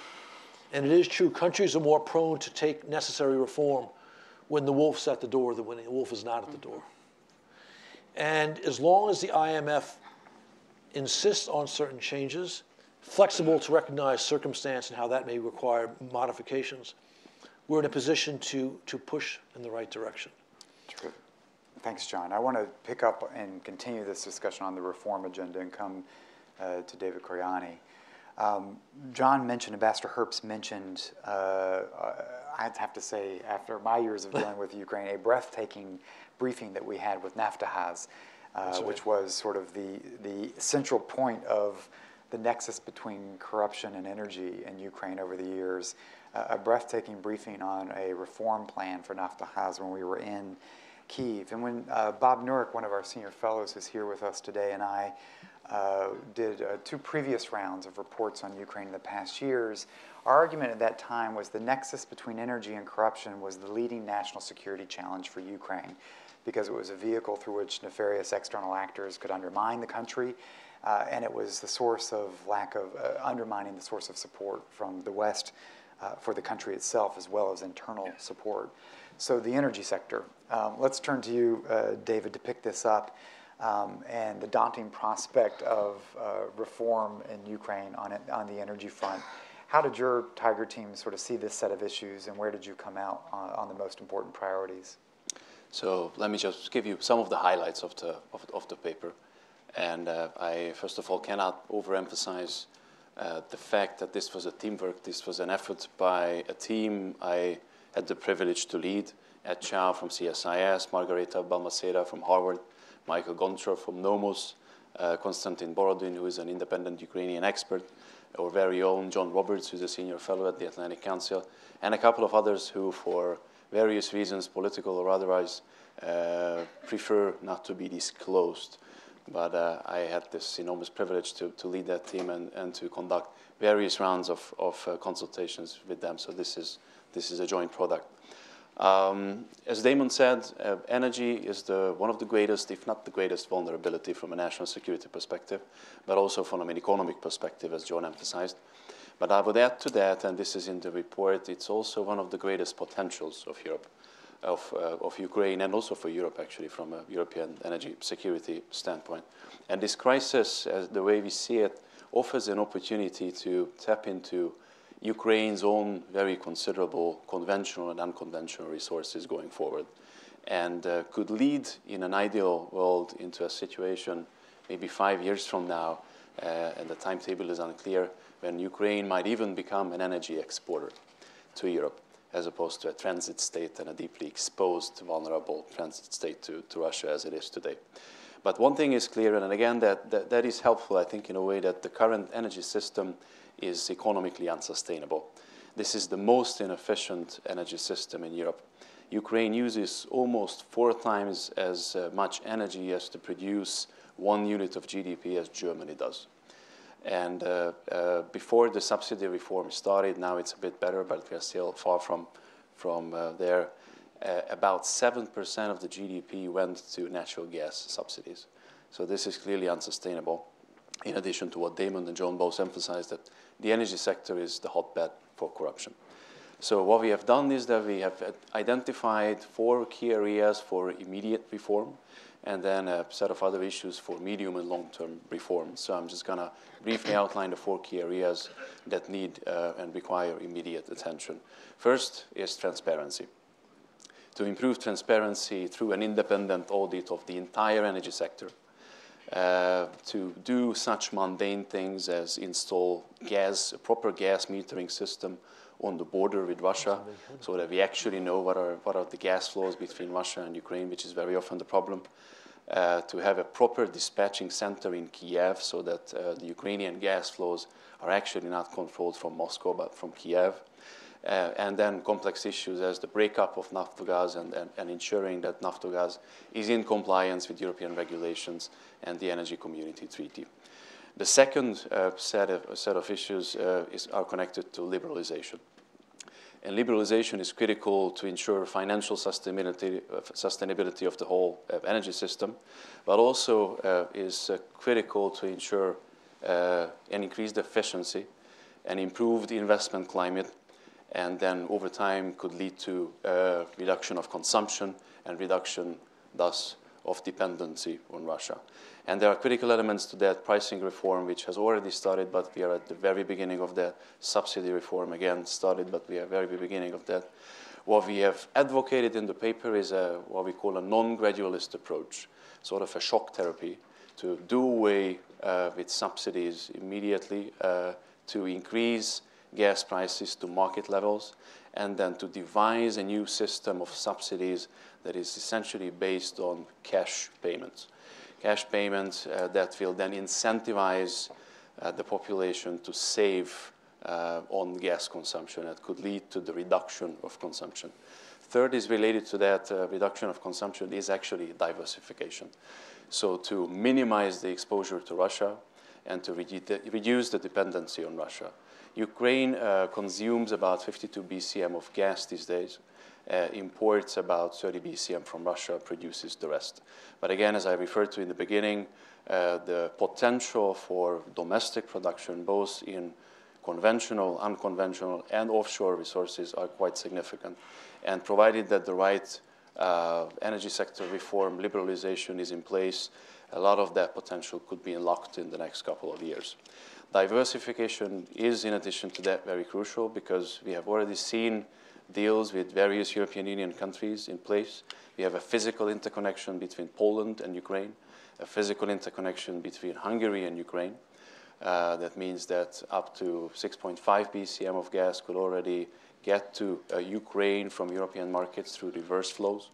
And it is true, countries are more prone to take necessary reform when the wolf's at the door than when the wolf is not at the door. And as long as the IMF insists on certain changes, flexible to recognize circumstance and how that may require modifications, we're in a position to push in the right direction. Terrific. Thanks, John. I want to pick up and continue this discussion on the reform agenda and come to David Koranyi. John mentioned, Ambassador Herbst mentioned, I'd have to say, after my years of dealing with Ukraine, a breathtaking briefing that we had with Naftahaz, which was sort of the central point of the nexus between corruption and energy in Ukraine over the years. a breathtaking briefing on a reform plan for Naftogaz when we were in Kyiv. And when Bob Nurek, one of our senior fellows, is here with us today, and I did 2 previous rounds of reports on Ukraine in the past years, our argument at that time was the nexus between energy and corruption was the leading national security challenge for Ukraine, because it was a vehicle through which nefarious external actors could undermine the country, and it was the source of undermining the source of support from the West for the country itself, as well as internal support. So the energy sector. Let's turn to you, David, to pick this up, and the daunting prospect of reform in Ukraine on the energy front. How did your Tiger team sort of see this set of issues, and where did you come out on the most important priorities? So let me just give you some of the highlights of the paper. And I, first of all, cannot overemphasize the fact that this was a teamwork. This was an effort by a team I had the privilege to lead. Ed Chow from CSIS, Margareta Balmaceda from Harvard, Michael Gonchar from Nomos, Konstantin Borodin, who is an independent Ukrainian expert, our very own John Roberts, who's a senior fellow at the Atlantic Council, and a couple of others who, for various reasons, political or otherwise, prefer not to be disclosed. But I had this enormous privilege to lead that team and to conduct various rounds of consultations with them. So this is a joint product. As Damon said, energy is one of the greatest, if not the greatest, vulnerability from a national security perspective, but also from an economic perspective, as John emphasized. But I would add to that, and this is in the report, it's also one of the greatest potentials of Europe, of Ukraine, and also for Europe, actually, from a European energy security standpoint. And this crisis, as the way we see it, offers an opportunity to tap into Ukraine's own very considerable conventional and unconventional resources going forward, and could lead, in an ideal world, into a situation maybe 5 years from now, and the timetable is unclear, when Ukraine might even become an energy exporter to Europe, as opposed to a transit state and a deeply exposed, vulnerable transit state to Russia as it is today. But one thing is clear, and again, that is helpful, I think, in a way that the current energy system is economically unsustainable. This is the most inefficient energy system in Europe. Ukraine uses almost 4 times as much energy as to produce 1 unit of GDP as Germany does. And before the subsidy reform started, now it's a bit better, but we are still far from there. About 7% of the GDP went to natural gas subsidies. So this is clearly unsustainable, in addition to what Damon and John both emphasized, that the energy sector is the hotbed for corruption. So what we have done is that we have identified 4 key areas for immediate reform, and then a set of other issues for medium and long-term reform. So I'm just going to briefly outline the 4 key areas that need and require immediate attention. First is transparency. To improve transparency through an independent audit of the entire energy sector, to do such mundane things as install a proper gas metering system on the border with Russia, so that we actually know what are the gas flows between Russia and Ukraine, which is very often the problem. To have a proper dispatching center in Kyiv, so that the Ukrainian gas flows are actually not controlled from Moscow, but from Kyiv. And then complex issues as the breakup of Naftogaz and ensuring that Naftogaz is in compliance with European regulations and the Energy Community Treaty. The second set of issues are connected to liberalization. And liberalization is critical to ensure financial sustainability of the whole energy system, but also is critical to ensure an increased efficiency and improved investment climate, and then over time could lead to reduction of consumption and reduction, thus, of dependency on Russia. And there are critical elements to that: pricing reform, which has already started, but we are at the very beginning of that. Subsidy reform, again, started, but we are at the very beginning of that. What we have advocated in the paper is what we call a non-gradualist approach, sort of a shock therapy, to do away with subsidies immediately, to increase gas prices to market levels, and then to devise a new system of subsidies that is essentially based on cash payments. Cash payments that will then incentivize the population to save on gas consumption that could lead to the reduction of consumption. Third is related to that reduction of consumption is actually diversification. So to minimize the exposure to Russia and to reduce the dependency on Russia. Ukraine consumes about 52 BCM of gas these days, imports about 30 BCM from Russia, produces the rest. But again, as I referred to in the beginning, the potential for domestic production, both in conventional, unconventional, and offshore resources are quite significant. And provided that the right energy sector reform, liberalization is in place, a lot of that potential could be unlocked in the next couple of years. Diversification is, in addition to that, very crucial because we have already seen deals with various European Union countries in place. We have a physical interconnection between Poland and Ukraine, a physical interconnection between Hungary and Ukraine. That means that up to 6.5 BCM of gas could already get to Ukraine from European markets through reverse flows.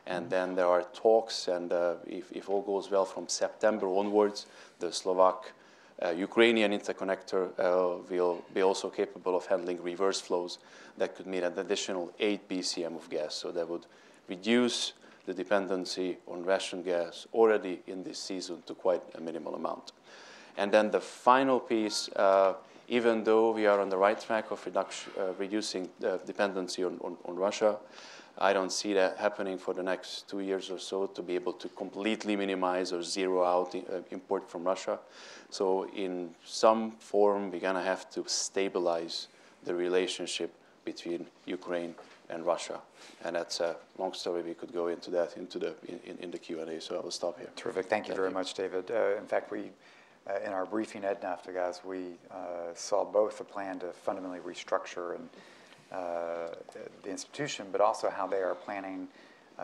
And then there are talks, and if all goes well from September onwards, the Slovak-Ukrainian interconnector will be also capable of handling reverse flows that could mean an additional 8 BCM of gas. So that would reduce the dependency on Russian gas already in this season to quite a minimal amount. And then the final piece, even though we are on the right track of reducing dependency on Russia, I don't see that happening for the next 2 years or so to be able to completely minimize or zero out import from Russia. So in some form, we're going to have to stabilize the relationship between Ukraine and Russia. And that's a long story. We could go into that in the Q&A, so I will stop here. Terrific. Thank you very much, David. In fact, we, in our briefing at Naftagaz, we saw both a plan to fundamentally restructure and the institution, but also how they are planning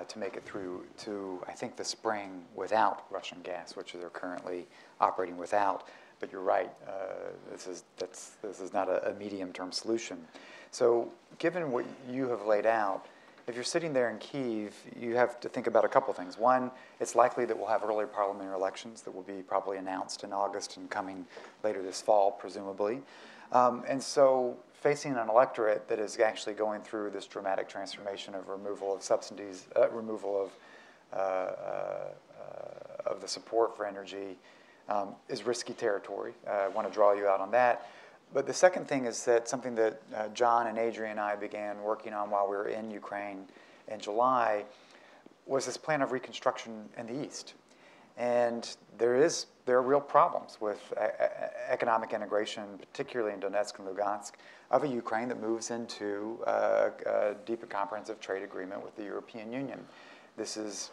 to make it through to, I think, the spring without Russian gas, which they're currently operating without. But you're right, this is not a medium-term solution. So given what you have laid out, if you're sitting there in Kyiv, you have to think about a couple things. One, it's likely that we'll have early parliamentary elections that will be probably announced in August and coming later this fall, presumably. And so facing an electorate that is actually going through this dramatic transformation of removal of subsidies, removal of the support for energy is risky territory. I want to draw you out on that. But the second thing is that something that John and Adrian and I began working on while we were in Ukraine in July was this plan of reconstruction in the East. And there are real problems with economic integration, particularly in Donetsk and Lugansk, of a Ukraine that moves into a deeper comprehensive trade agreement with the European Union. This is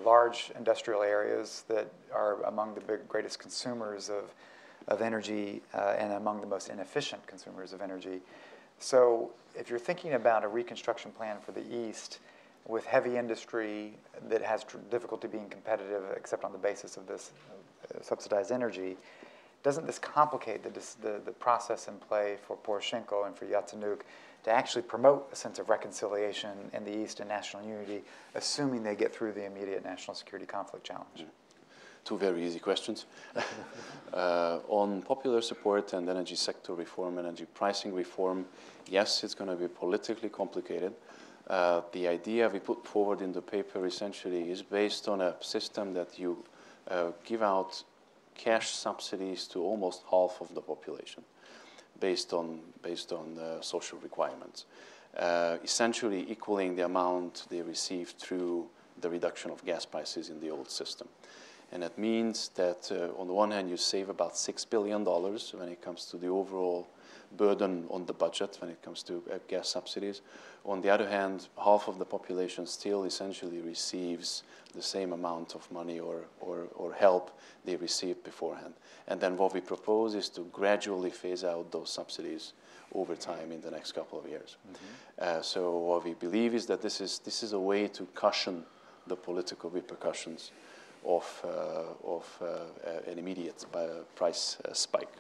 large industrial areas that are among the greatest consumers of energy and among the most inefficient consumers of energy. So if you're thinking about a reconstruction plan for the East with heavy industry that has difficulty being competitive except on the basis of this subsidized energy, doesn't this complicate the process in play for Poroshenko and for Yatsenuk to actually promote a sense of reconciliation in the East and national unity, assuming they get through the immediate national security conflict challenge? Two very easy questions. On popular support and energy sector reform, energy pricing reform, yes, it's going to be politically complicated. The idea we put forward in the paper essentially is based on a system that you give out cash subsidies to almost half of the population based on social requirements, essentially equaling the amount they receive through the reduction of gas prices in the old system. And that means that on the one hand, you save about $6 billion when it comes to the overall burden on the budget when it comes to gas subsidies. On the other hand, half of the population still essentially receives the same amount of money or help they received beforehand. And then what we propose is to gradually phase out those subsidies over time in the next couple of years. Mm-hmm. So what we believe is that this is a way to cushion the political repercussions of an immediate price spike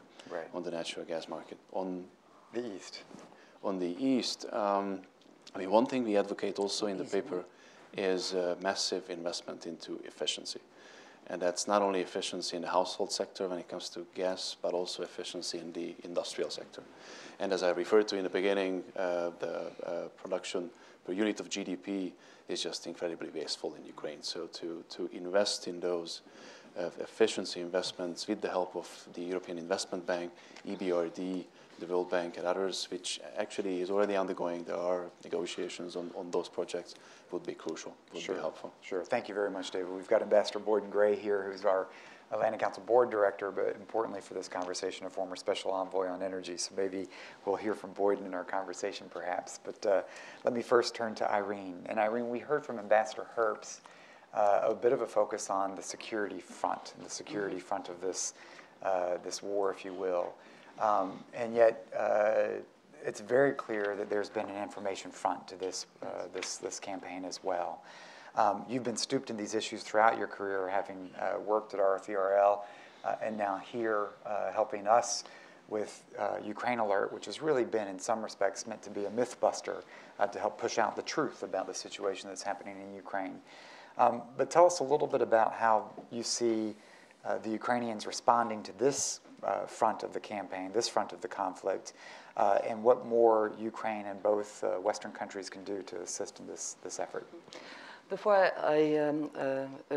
on the natural gas market. On the East. On the East, I mean, one thing we advocate also in the paper is massive investment into efficiency. And that's not only efficiency in the household sector when it comes to gas, but also efficiency in the industrial sector. And as I referred to in the beginning, the production per unit of GDP is just incredibly wasteful in Ukraine. So to invest in those efficiency investments with the help of the European Investment Bank, EBRD, the World Bank and others, which actually is already undergoing, there are negotiations on those projects, would be crucial, would be helpful. Sure, thank you very much, David. We've got Ambassador Boyden Gray here, who's our Atlantic Council Board Director, but importantly for this conversation, a former Special Envoy on Energy. So maybe we'll hear from Boyden in our conversation perhaps. But let me first turn to Irene. And Irene, we heard from Ambassador Herbst a bit of a focus on the security front, and the security front of this, this war, if you will. And yet, it's very clear that there's been an information front to this, this campaign as well. You've been stooped in these issues throughout your career, having worked at RFERL, and now here helping us with Ukraine Alert, which has really been, in some respects, meant to be a myth buster to help push out the truth about the situation that's happening in Ukraine. But tell us a little bit about how you see the Ukrainians responding to this front of the campaign, this front of the conflict, and what more Ukraine and both Western countries can do to assist in this effort. Before I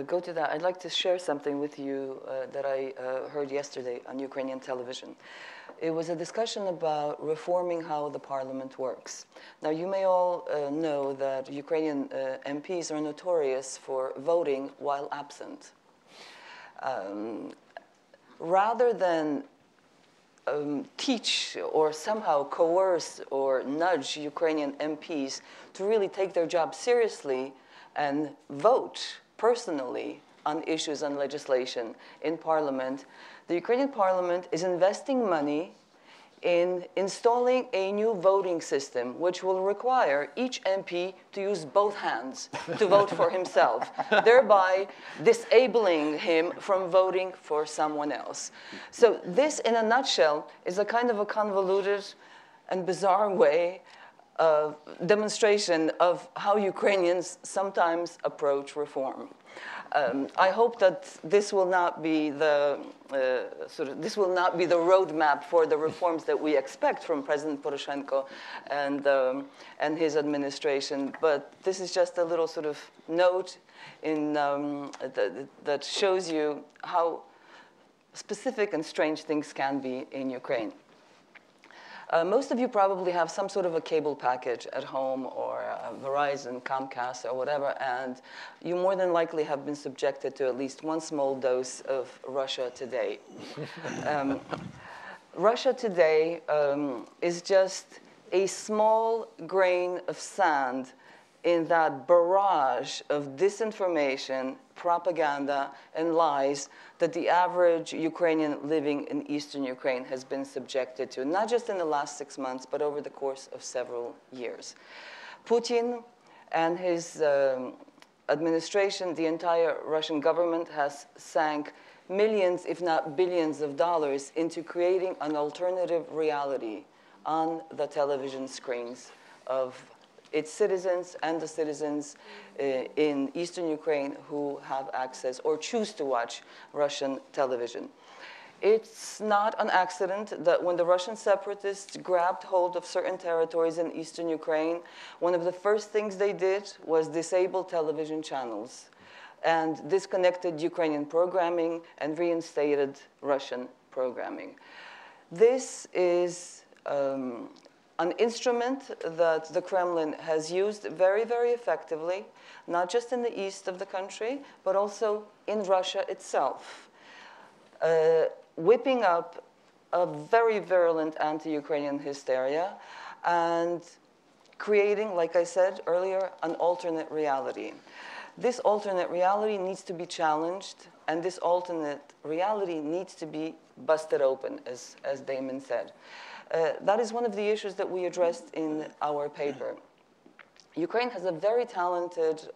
go to that, I'd like to share something with you that I heard yesterday on Ukrainian television. It was a discussion about reforming how the parliament works. Now, you may all know that Ukrainian MPs are notorious for voting while absent. Rather than teach or somehow coerce or nudge Ukrainian MPs to really take their job seriously and vote personally on issues and legislation in Parliament, the Ukrainian Parliament is investing money in installing a new voting system, which will require each MP to use both hands to vote for himself, thereby disabling him from voting for someone else. So this, in a nutshell, is a kind of a convoluted and bizarre way of demonstration of how Ukrainians sometimes approach reform. I hope that this will not be the roadmap for the reforms that we expect from President Poroshenko and his administration. But this is just a little sort of note in that shows you how specific and strange things can be in Ukraine. Most of you probably have some sort of a cable package at home, or Verizon, Comcast, or whatever, and you more than likely have been subjected to at least one small dose of Russia Today. Russia Today is just a small grain of sand in that barrage of disinformation, propaganda, and lies that the average Ukrainian living in eastern Ukraine has been subjected to, not just in the last 6 months, but over the course of several years. Putin and his administration, the entire Russian government, has sank millions, if not billions of dollars into creating an alternative reality on the television screens of its citizens and the citizens in eastern Ukraine who have access or choose to watch Russian television. It's not an accident that when the Russian separatists grabbed hold of certain territories in eastern Ukraine, one of the first things they did was disable television channels and disconnected Ukrainian programming and reinstated Russian programming. This is an instrument that the Kremlin has used very, very effectively, not just in the east of the country, but also in Russia itself, whipping up a very virulent anti-Ukrainian hysteria and creating, like I said earlier, an alternate reality. This alternate reality needs to be challenged, and this alternate reality needs to be busted open, as Damon said. That is one of the issues that we addressed in our paper. Ukraine has a very talented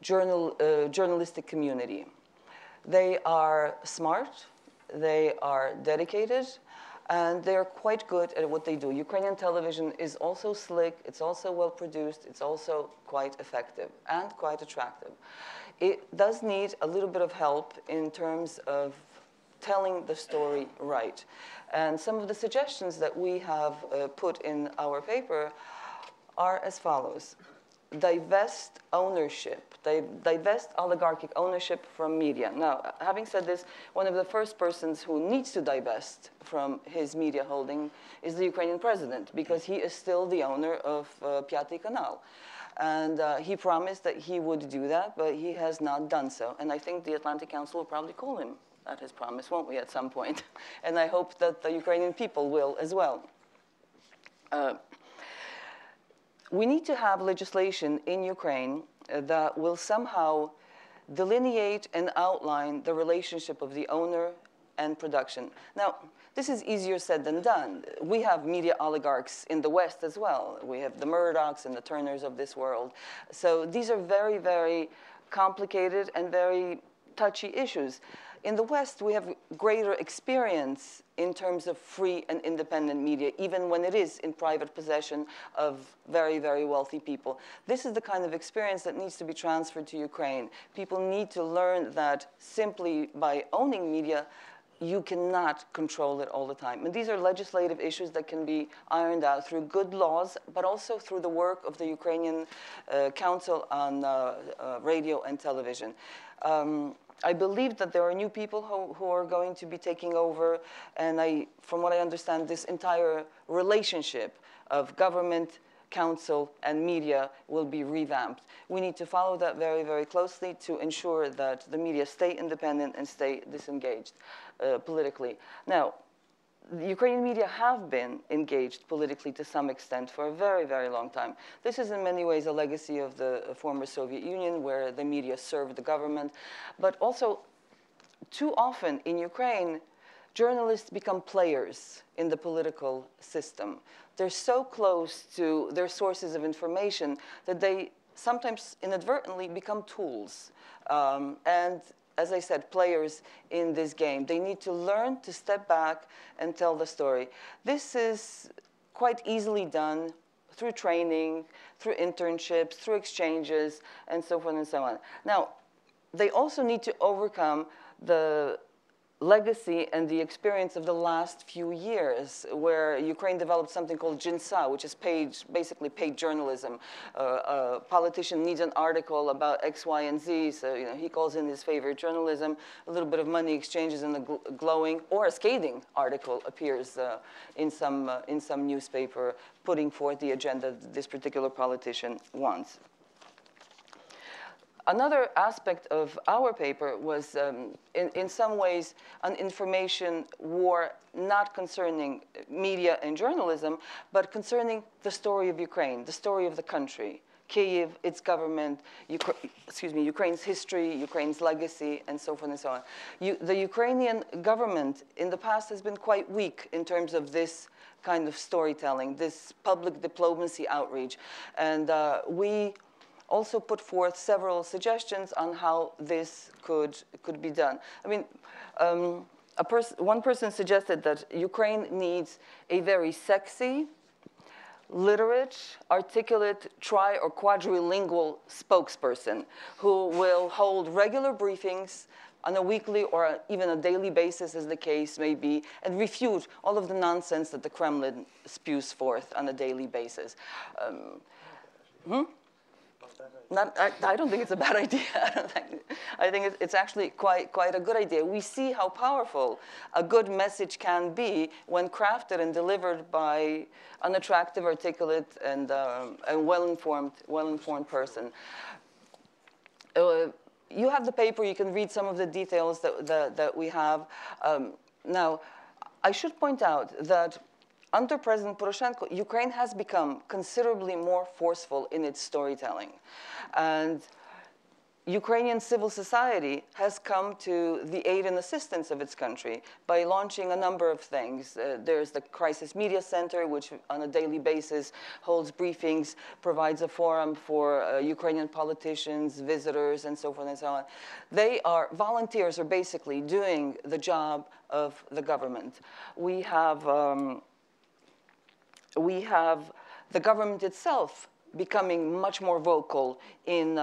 journalistic community. They are smart, they are dedicated, And they're quite good at what they do. Ukrainian television is also slick, it's also well produced, it's also quite effective and quite attractive. It does need a little bit of help in terms of telling the story right. And some of the suggestions that we have put in our paper are as follows. Divest ownership, divest oligarchic ownership from media. Now, having said this, one of the first persons who needs to divest from his media holding is the Ukrainian president, because he is still the owner of Piatый Kanal. And he promised that he would do that, but he has not done so. And I think the Atlantic Council will probably call him at his promise, won't we, at some point? And I hope that the Ukrainian people will as well. We need to have legislation in Ukraine that will somehow delineate and outline the relationship of the owner and production. Now, this is easier said than done. We have media oligarchs in the West as well. We have the Murdochs and the Turners of this world. So these are very, very complicated and very touchy issues. In the West, we have greater experience in terms of free and independent media, even when it is in private possession of very, very wealthy people. This is the kind of experience that needs to be transferred to Ukraine. People need to learn that simply by owning media, you cannot control it all the time. And these are legislative issues that can be ironed out through good laws, but also through the work of the Ukrainian Council on Radio and Television. I believe that there are new people who are going to be taking over, and from what I understand, this entire relationship of government, council, and media will be revamped. We need to follow that very, very closely to ensure that the media stay independent and stay disengaged politically. Now, the Ukrainian media have been engaged politically to some extent for a very, very long time. This is in many ways a legacy of the former Soviet Union, where the media served the government. But also, too often in Ukraine, journalists become players in the political system. They're so close to their sources of information that they sometimes inadvertently become tools. And as I said, players in this game. They need to learn to step back and tell the story. This is quite easily done through training, through internships, through exchanges, and so forth and so on. Now, they also need to overcome the legacy and the experience of the last few years, where Ukraine developed something called Jinsa, which is basically paid journalism. A politician needs an article about X, Y, and Z, so he calls in his favorite journalism. A little bit of money exchanges, and a glowing or a scathing article appears in some newspaper, putting forth the agenda that this particular politician wants. Another aspect of our paper was, in some ways, an information war not concerning media and journalism, but concerning the story of Ukraine, the story of the country, Kyiv, its government, Ukraine's history, Ukraine's legacy, and so forth and so on. The Ukrainian government in the past has been quite weak in terms of this kind of storytelling, this public diplomacy outreach, and we also put forth several suggestions on how this could be done. I mean, one person suggested that Ukraine needs a very sexy, literate, articulate, tri- or quadrilingual spokesperson who will hold regular briefings on a weekly or even a daily basis, as the case may be, and refute all of the nonsense that the Kremlin spews forth on a daily basis. I don't think it's a bad idea. I think it's actually quite a good idea. We see how powerful a good message can be when crafted and delivered by an attractive, articulate, and well-informed person. You have the paper. You can read some of the details that we have. Now, I should point out that under President Poroshenko, Ukraine has become considerably more forceful in its storytelling. And Ukrainian civil society has come to the aid and assistance of its country by launching a number of things. There's the Crisis Media Center, which on a daily basis holds briefings, provides a forum for Ukrainian politicians, visitors, and so forth and so on. Volunteers are basically doing the job of the government. We have the government itself becoming much more vocal in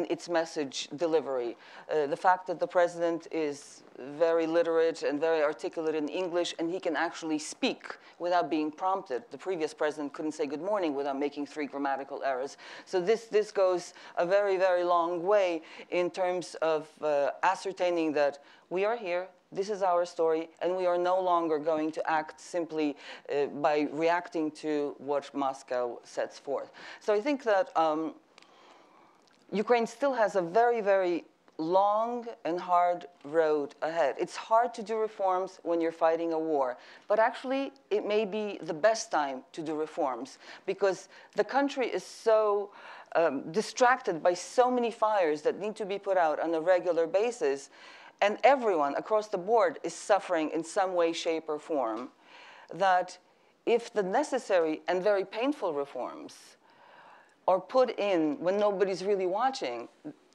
its message delivery. The fact that the president is very literate and very articulate in English, and he can actually speak without being prompted. The previous president couldn't say good morning without making 3 grammatical errors. So this goes a very, very long way in terms of ascertaining that we are here, this is our story, and we are no longer going to act simply by reacting to what Moscow sets forth. So I think that Ukraine still has a very, very long and hard road ahead. It's hard to do reforms when you're fighting a war, but actually it may be the best time to do reforms because the country is so distracted by so many fires that need to be put out on a regular basis, and everyone across the board is suffering in some way, shape, or form, that if the necessary and very painful reforms are put in when nobody's really watching,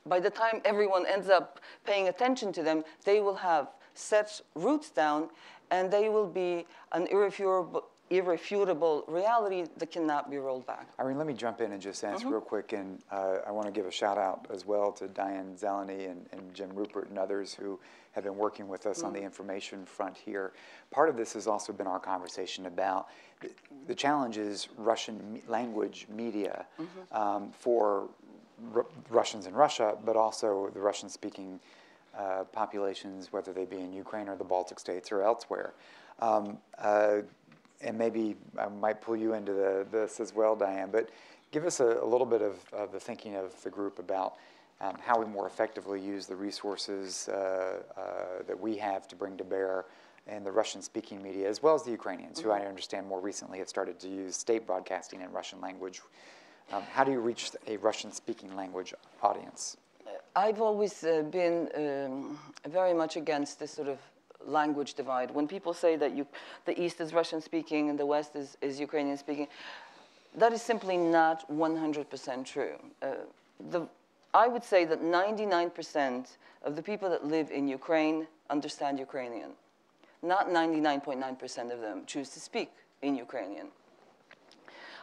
by the time everyone ends up paying attention to them, they will have set roots down, and they will be an irrefutable reality that cannot be rolled back. Irene, let me jump in and just ask real quick, and I want to give a shout out as well to Diane Zeleny and Jim Rupert and others who have been working with us on the information front here. Part of this has also been our conversation about the challenges Russian language media for Russians in Russia, but also the Russian-speaking populations, whether they be in Ukraine or the Baltic states or elsewhere. And maybe I might pull you into this as well, Diane, but give us a little bit of the thinking of the group about how we more effectively use the resources that we have to bring to bear in the Russian-speaking media, as well as the Ukrainians, who I understand more recently have started to use state broadcasting in Russian language. How do you reach a Russian-speaking language audience? I've always been very much against this sort of language divide. When people say that the East is Russian-speaking and the West is Ukrainian-speaking, that is simply not 100% true. I would say that 99% of the people that live in Ukraine understand Ukrainian. Not 99.9% of them choose to speak in Ukrainian.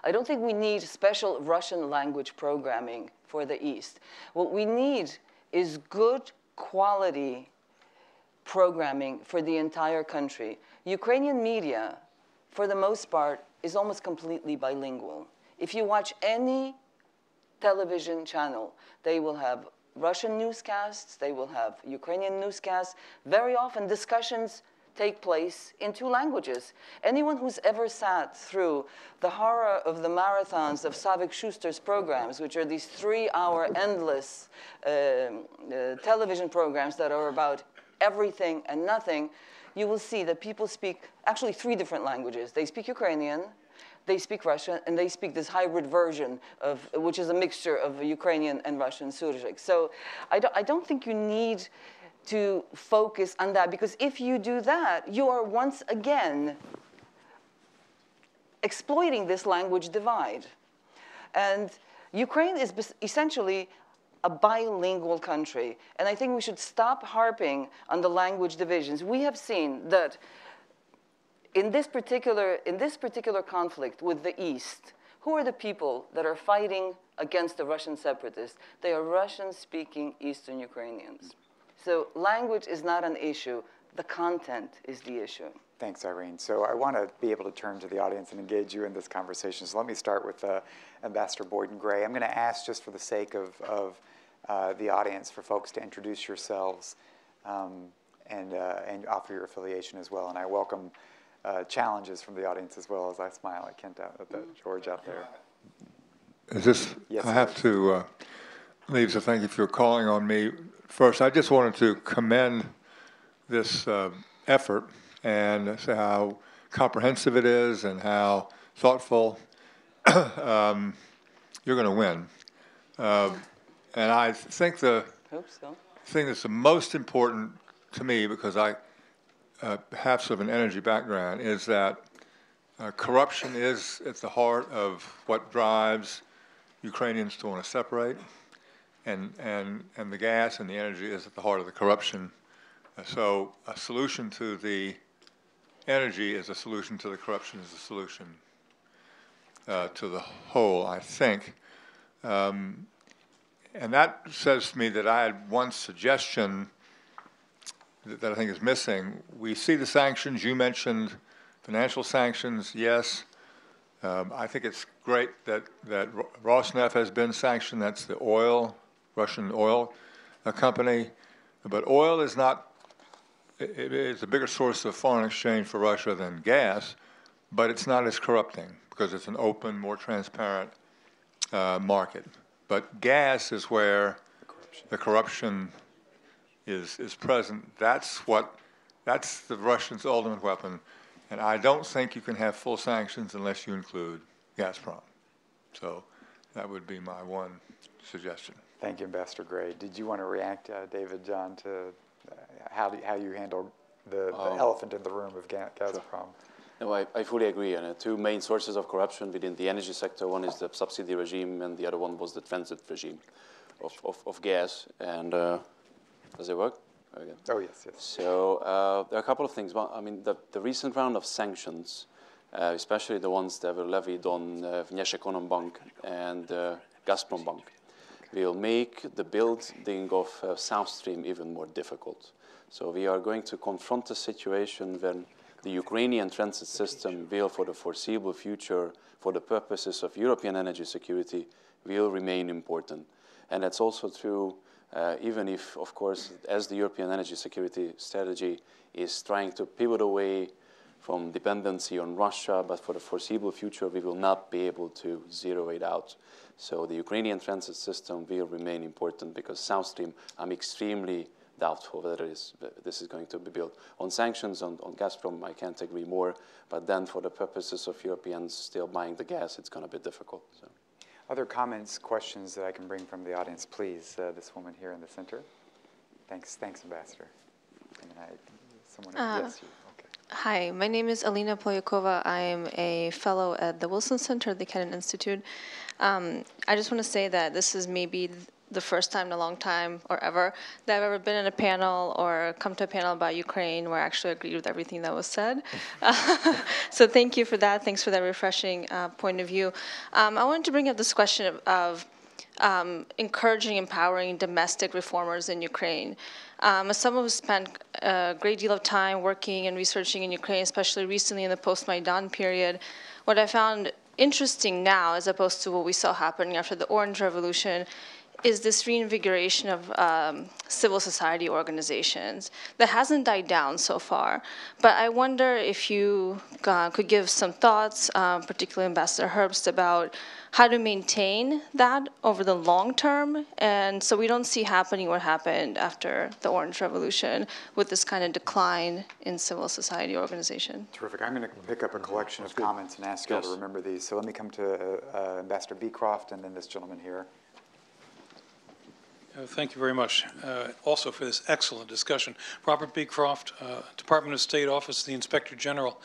I don't think we need special Russian language programming for the East. What we need is good quality programming for the entire country. Ukrainian media, for the most part, is almost completely bilingual. If you watch any television channel, they will have Russian newscasts, they will have Ukrainian newscasts. Very often discussions take place in 2 languages. Anyone who's ever sat through the horror of the marathons of Savik Schuster's programs, which are these 3-hour endless television programs that are about everything and nothing, you will see that people speak actually 3 different languages. They speak Ukrainian, they speak Russian, and they speak this hybrid version of, which is a mixture of Ukrainian and Russian Surzhyk. So I don't think you need to focus on that, because if you do that, you are once again exploiting this language divide. And Ukraine is essentially a bilingual country, and I think we should stop harping on the language divisions. We have seen that in this particular conflict with the East, who are the people that are fighting against the Russian separatists? They are Russian-speaking Eastern Ukrainians. So language is not an issue. The content is the issue. Thanks, Irene. So I want to be able to turn to the audience and engage you in this conversation. So let me start with Ambassador Boyden-Gray. I'm going to ask, just for the sake of the audience, for folks to introduce yourselves and offer your affiliation as well. And I welcome challenges from the audience as well, as I smile at Kent at George out there. Is this? Yes, I have to leave, so thank you for calling on me. First, I just wanted to commend this effort and say how comprehensive it is and how thoughtful. You're going to win. And I think the thing that's the most important to me, because I have sort of an energy background, is that corruption is at the heart of what drives Ukrainians to want to separate, and the gas and the energy is at the heart of the corruption. So a solution to the energy is a solution to the corruption, is a solution to the whole, I think. And that says to me that I had one suggestion that I think is missing. We see the sanctions. You mentioned financial sanctions, yes. I think it's great that Rosneft has been sanctioned. That's the Russian oil company. But oil is not, it is a bigger source of foreign exchange for Russia than gas, but it's not as corrupting because it's an open, more transparent market. But gas is where the corruption is present. That's the Russians' ultimate weapon. And I don't think you can have full sanctions unless you include Gazprom. So that would be my one suggestion. Thank you, Ambassador Gray. Did you want to react, David, John, to how you handle the elephant in the room of Gazprom? No, I fully agree. And two main sources of corruption within the energy sector. One is the subsidy regime, and the other one was the transit regime of gas. And does it work? Okay. Oh, yes. So there are a couple of things. Well, I mean, the recent round of sanctions, especially the ones that were levied on Vneshekonombank and Gazprombank, will make the building of South Stream even more difficult. So we are going to confront a situation when the Ukrainian transit system will, for the foreseeable future, for the purposes of European energy security, will remain important. And that's also true even if, of course, as the European energy security strategy is trying to pivot away from dependency on Russia, but for the foreseeable future, we will not be able to zero it out. So the Ukrainian transit system will remain important because South Stream, I'm extremely doubtful whether this is going to be built. On sanctions on Gazprom, I can't agree more, but then for the purposes of Europeans still buying the gas, it's going to be difficult. So. Other comments, questions that I can bring from the audience, please. This woman here in the center. Thanks, Ambassador. And yes, you. Okay. Hi, my name is Alina Polyakova. I am a fellow at the Wilson Center at the Kennan Institute. I just want to say that this is maybe the first time in a long time or ever that I've ever been in a panel or come to a panel about Ukraine where I actually agreed with everything that was said. So thank you for that. Thanks for that refreshing point of view. I wanted to bring up this question of encouraging, empowering domestic reformers in Ukraine. As someone who spent a great deal of time working and researching in Ukraine, especially recently in the post-Maidan period, what I found interesting now, as opposed to what we saw happening after the Orange Revolution, is this reinvigoration of civil society organizations that hasn't died down so far. But I wonder if you could give some thoughts, particularly Ambassador Herbst, about how to maintain that over the long term, and so we don't see happening what happened after the Orange Revolution with this kind of decline in civil society organization. Terrific. I'm going to pick up a collection of comments and ask you all to remember these. So let me come to Ambassador Beecroft and then this gentleman here. Thank you very much. Also for this excellent discussion. Robert Beecroft, Department of State Office of the Inspector General.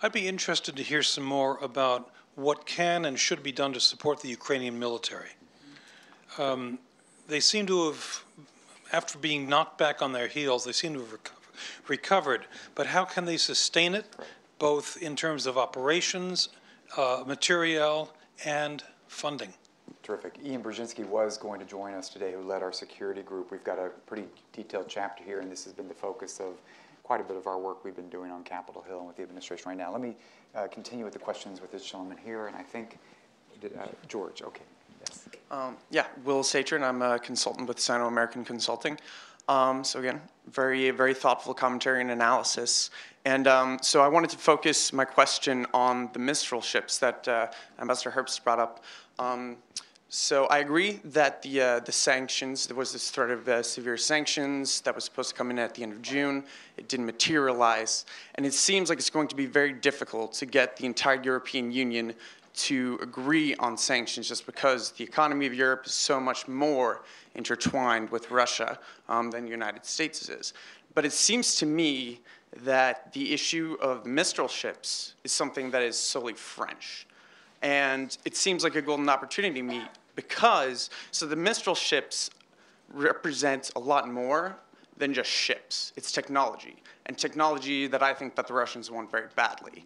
I'd be interested to hear some more about what can and should be done to support the Ukrainian military. They seem to have, after being knocked back on their heels, they seem to have recovered. But how can they sustain it, both in terms of operations, materiel, and funding? Terrific. Ian Brzezinski was going to join us today, who led our security group. We've got a pretty detailed chapter here, and this has been the focus of quite a bit of our work we've been doing on Capitol Hill and with the administration right now. Let me continue with the questions with this gentleman here, and I think, George, okay, yes. Yeah, Will Satrin, I'm a consultant with Sino-American Consulting. So again, very, very thoughtful commentary and analysis. And so I wanted to focus my question on the Mistral ships that Ambassador Herbst brought up. So I agree that the sanctions, there was this threat of severe sanctions that was supposed to come in at the end of June. It didn't materialize. And it seems like it's going to be very difficult to get the entire European Union to agree on sanctions just because the economy of Europe is so much more intertwined with Russia than the United States is. But it seems to me that the issue of Mistral ships is something that is solely French. And it seems like a golden opportunity to me because, so the Mistral ships represent a lot more than just ships. It's technology, and technology that I think that the Russians want very badly.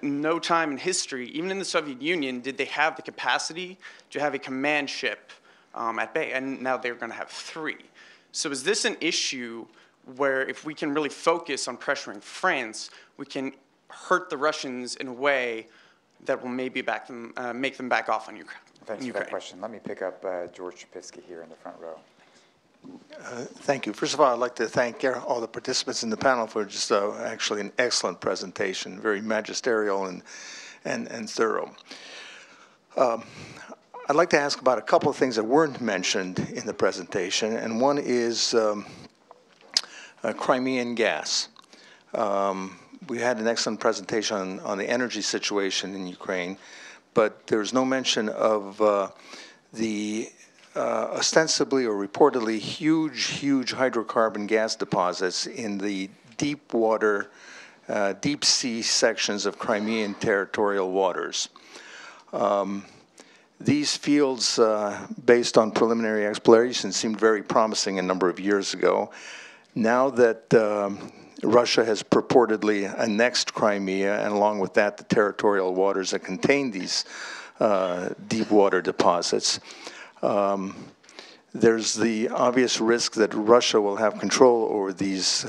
No time in history, even in the Soviet Union, did they have the capacity to have a command ship at bay, and now they're going to have 3. So is this an issue where if we can really focus on pressuring France, we can hurt the Russians in a way that will maybe make them back off on Ukraine? Thanks for that question. Let me pick up George Chapisky here in the front row. Thank you. First of all, I'd like to thank all the participants in the panel for just actually an excellent presentation, very magisterial and thorough. I'd like to ask about a couple of things that weren't mentioned in the presentation, and one is Crimean gas. We had an excellent presentation on the energy situation in Ukraine, but there's no mention of the ostensibly or reportedly huge hydrocarbon gas deposits in the deep water, deep sea sections of Crimean territorial waters. These fields, based on preliminary exploration, seemed very promising a number of years ago. Now that Russia has purportedly annexed Crimea, and along with that, the territorial waters that contain these deep water deposits, there's the obvious risk that Russia will have control over these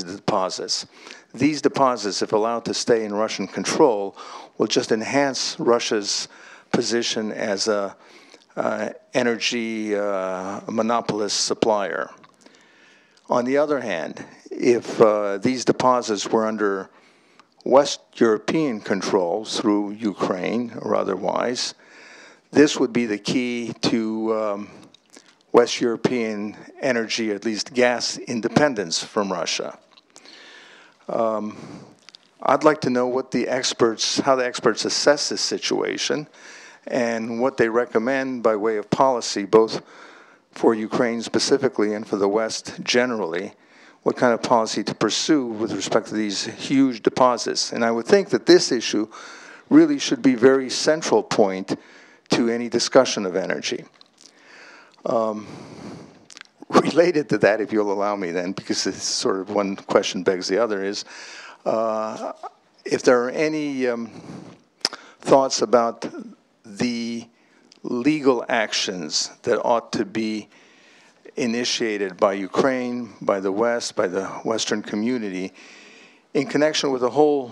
deposits. These deposits, if allowed to stay in Russian control, will just enhance Russia's position as a energy monopolist supplier. On the other hand, if these deposits were under West European control through Ukraine or otherwise, this would be the key to West European energy, at least gas independence from Russia. I'd like to know what how the experts assess this situation and what they recommend by way of policy, both for Ukraine specifically and for the West generally, what kind of policy to pursue with respect to these huge deposits. And I would think that this issue really should be a very central point to any discussion of energy. Related to that, if you'll allow me then, because it's sort of one question begs the other, is if there are any thoughts about the legal actions that ought to be initiated by Ukraine, by the West, by the Western community, in connection with a whole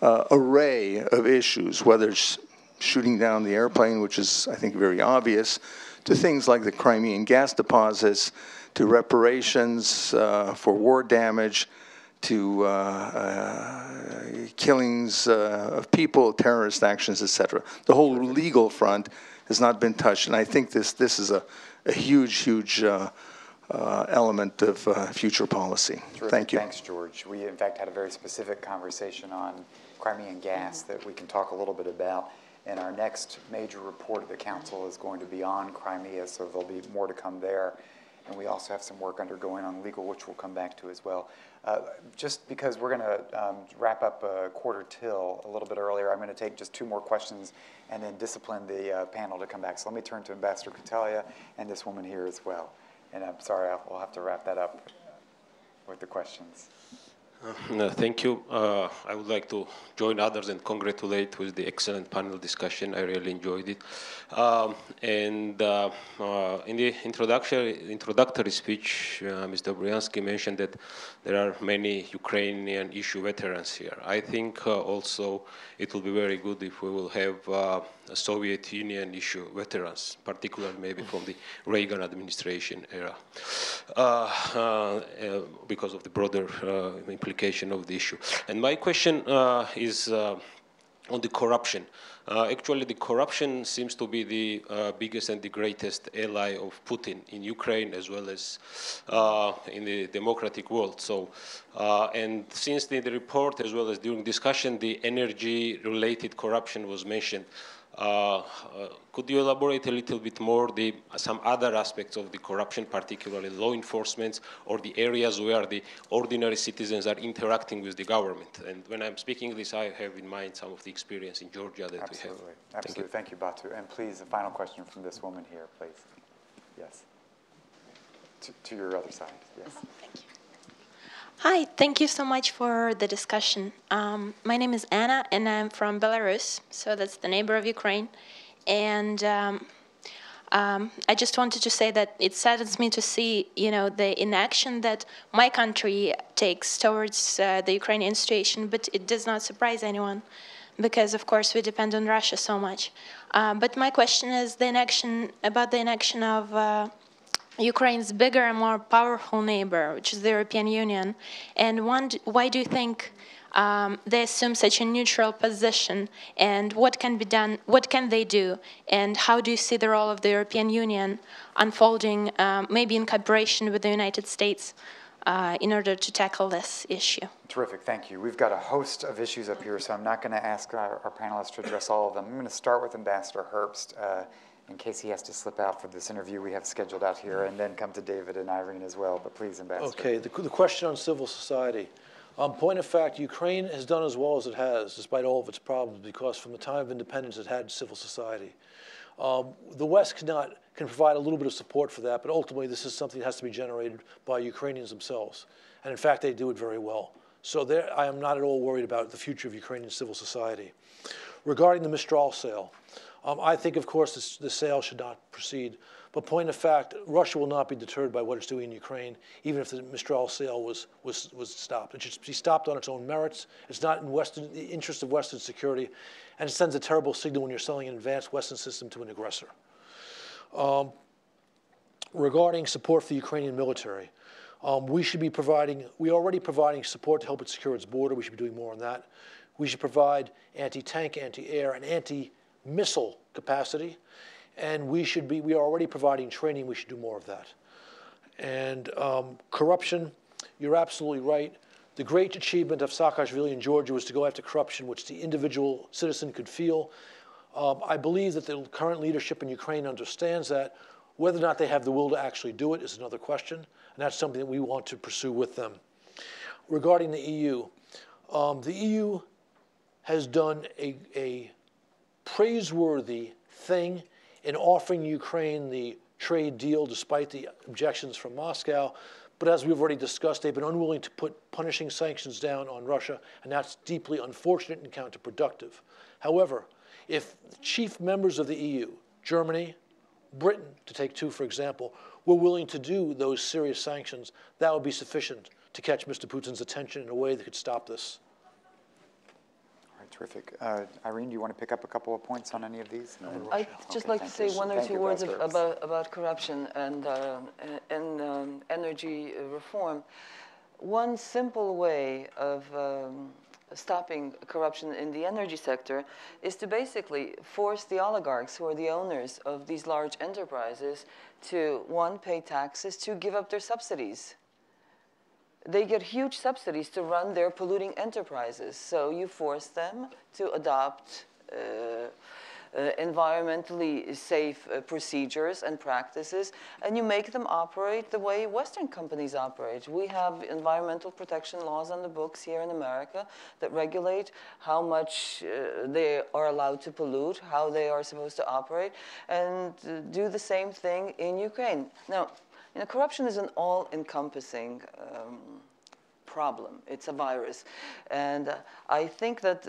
array of issues, whether it's shooting down the airplane, which is, I think, very obvious, to things like the Crimean gas deposits, to reparations for war damage, to killings of people, terrorist actions, etc. The whole legal front has not been touched, and I think this is a huge element of future policy. Terrific. Thank you. Thanks, George. We, in fact, had a very specific conversation on Crimean gas that we can talk a little bit about. And our next major report of the Council is going to be on Crimea, so there'll be more to come there. And we also have some work undergoing on legal, which we'll come back to as well. Just because we're going to wrap up quarter till a little bit earlier, I'm going to take just 2 more questions and then discipline the panel to come back. So let me turn to Ambassador Kotelya and this woman here as well. And I'm sorry, we'll have to wrap that up with the questions. Thank you. I would like to join others and congratulate with the excellent panel discussion. I really enjoyed it. In the introductory speech, Mr. Dobriansky mentioned that there are many Ukrainian issue veterans here. I think also it will be very good if we will have Soviet Union issue veterans, particularly maybe from the Reagan administration era, because of the broader implication of the issue. And my question is on the corruption. Actually, the corruption seems to be the biggest and the greatest ally of Putin in Ukraine as well as in the democratic world. So, and since the report as well as during discussion, the energy-related corruption was mentioned. Could you elaborate a little bit more some other aspects of the corruption, particularly law enforcement, or the areas where the ordinary citizens are interacting with the government? And when I'm speaking this, I have in mind some of the experience in Georgia that we have. Absolutely. Thank you, Batu. And please, a final question from this woman here, please. Yes. To your other side, yes. Thank you. Hi, thank you so much for the discussion. My name is Anna, and I'm from Belarus, so that's the neighbor of Ukraine. And I just wanted to say that it saddens me to see, the inaction that my country takes towards the Ukrainian situation, but it does not surprise anyone, because of course we depend on Russia so much. But my question is the inaction of Ukraine's bigger and more powerful neighbor, which is the European Union. And why do you think they assume such a neutral position? And what can be done? What can they do? And how do you see the role of the European Union unfolding, maybe in cooperation with the United States, in order to tackle this issue? Terrific, thank you. We've got a host of issues up here, so I'm not going to ask our panelists to address all of them. I'm going to start with Ambassador Herbst, in case he has to slip out for this interview we have scheduled out here, and then come to David and Irene as well. But please, Ambassador. Okay, the question on civil society. Point of fact, Ukraine has done as well as it has, despite all of its problems, because from the time of independence it had civil society. The West can provide a little bit of support for that, but ultimately this is something that has to be generated by Ukrainians themselves. And in fact, they do it very well. So I am not at all worried about the future of Ukrainian civil society. Regarding the Mistral sale, I think, of course, the sale should not proceed. But point of fact, Russia will not be deterred by what it's doing in Ukraine, even if the Mistral sale was stopped. It should be stopped on its own merits. It's not in the interest of Western security, and it sends a terrible signal when you're selling an advanced Western system to an aggressor. Regarding support for the Ukrainian military, we're already providing support to help it secure its border. We should be doing more on that. We should provide anti-tank, anti-air, and anti-missile capacity. And we are already providing training. We should do more of that. And corruption, you're absolutely right. The great achievement of Saakashvili in Georgia was to go after corruption, which the individual citizen could feel. I believe that the current leadership in Ukraine understands that. Whether or not they have the will to actually do it is another question, and that's something that we want to pursue with them. Regarding the EU has done a praiseworthy thing in offering Ukraine the trade deal despite the objections from Moscow. But as we've already discussed, they've been unwilling to put punishing sanctions down on Russia, and that's deeply unfortunate and counterproductive. However, if the chief members of the EU, Germany, Britain, to take two for example, were willing to do those serious sanctions, that would be sufficient to catch Mr. Putin's attention in a way that could stop this. Terrific. Irene, do you want to pick up a couple of points on any of these? I'd just like to say one or two words about corruption and energy reform. One simple way of stopping corruption in the energy sector is to basically force the oligarchs, who are the owners of these large enterprises, to, one, pay taxes, two, give up their subsidies. They get huge subsidies to run their polluting enterprises. So you force them to adopt environmentally safe procedures and practices, and you make them operate the way Western companies operate. We have environmental protection laws on the books here in America that regulate how much they are allowed to pollute, how they are supposed to operate, and do the same thing in Ukraine. Now, corruption is an all-encompassing problem. It's a virus. And I think that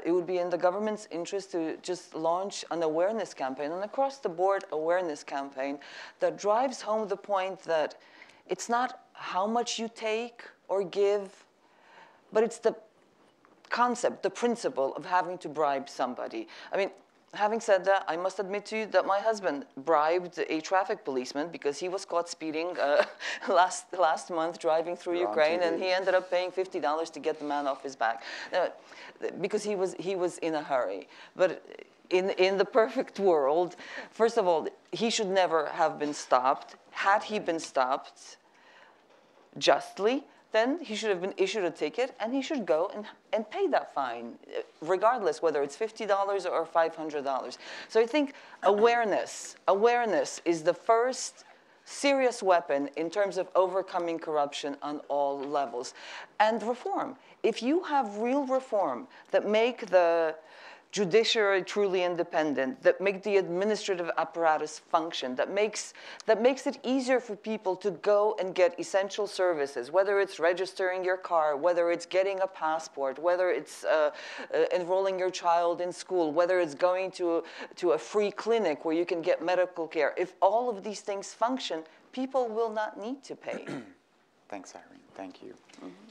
it would be in the government's interest to just launch an awareness campaign, an across-the-board awareness campaign that drives home the point that it's not how much you take or give, but it's the concept, the principle of having to bribe somebody. I mean, Having said that, I must admit to you that my husband bribed a traffic policeman because he was caught speeding last month driving through Ukraine, and he ended up paying $50 to get the man off his back because he was in a hurry. But in the perfect world, first of all, he should never have been stopped. Had he been stopped justly, then he should have been issued a ticket, and he should go and pay that fine, regardless whether it's $50 or $500. So I think awareness is the first serious weapon in terms of overcoming corruption on all levels. And reform. If you have real reform that make the judiciary truly independent, that make the administrative apparatus function, that makes it easier for people to go and get essential services, whether it's registering your car, whether it's getting a passport, whether it's enrolling your child in school, whether it's going to a free clinic where you can get medical care. If all of these things function, people will not need to pay. Thanks, Irene. Thank you.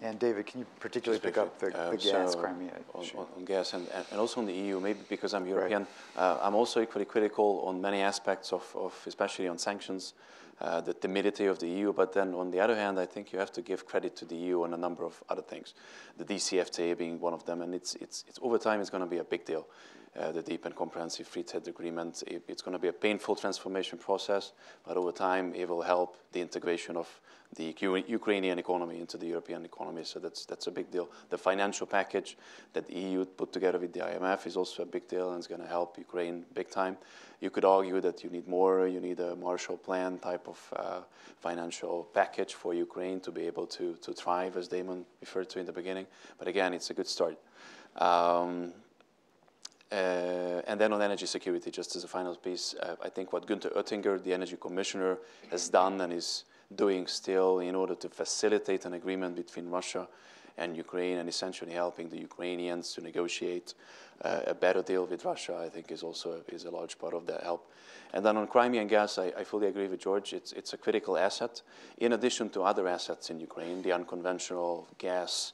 And David, can you particularly pick up the gas Crimea issue? On gas and also on the EU, maybe because I'm European, I'm also equally critical on many aspects of especially on sanctions, the timidity of the EU. But then on the other hand, I think you have to give credit to the EU on a number of other things, the DCFTA being one of them. And it's over time, it's going to be a big deal. The deep and comprehensive free trade agreement, it's going to be a painful transformation process, but over time it will help the integration of the Ukrainian economy into the European economy, so that's a big deal. The financial package that the EU put together with the IMF is also a big deal, and it's going to help Ukraine big time. You could argue that you need more, you need a Marshall Plan type of financial package for Ukraine to be able to thrive, as Damon referred to in the beginning, but again, it's a good start. And then on energy security, just as a final piece, I think what Günther Oettinger, the energy commissioner, has done and is doing still in order to facilitate an agreement between Russia and Ukraine and essentially helping the Ukrainians to negotiate a better deal with Russia, I think is a large part of that help. And then on Crimean gas, I fully agree with George. It's a critical asset, in addition to other assets in Ukraine, the unconventional gas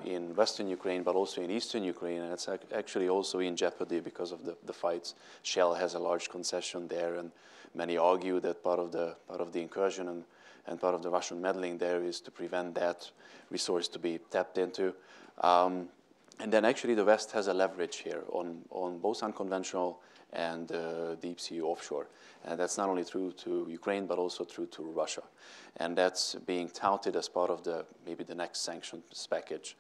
in western Ukraine, but also in eastern Ukraine, and it's actually also in jeopardy because of the fights. Shell has a large concession there, and many argue that part of the incursion and part of the Russian meddling there is to prevent that resource to be tapped into. And then actually the West has a leverage here on both unconventional and deep sea offshore. And that's not only true to Ukraine, but also true to Russia. And that's being touted as part of maybe the next sanctions package,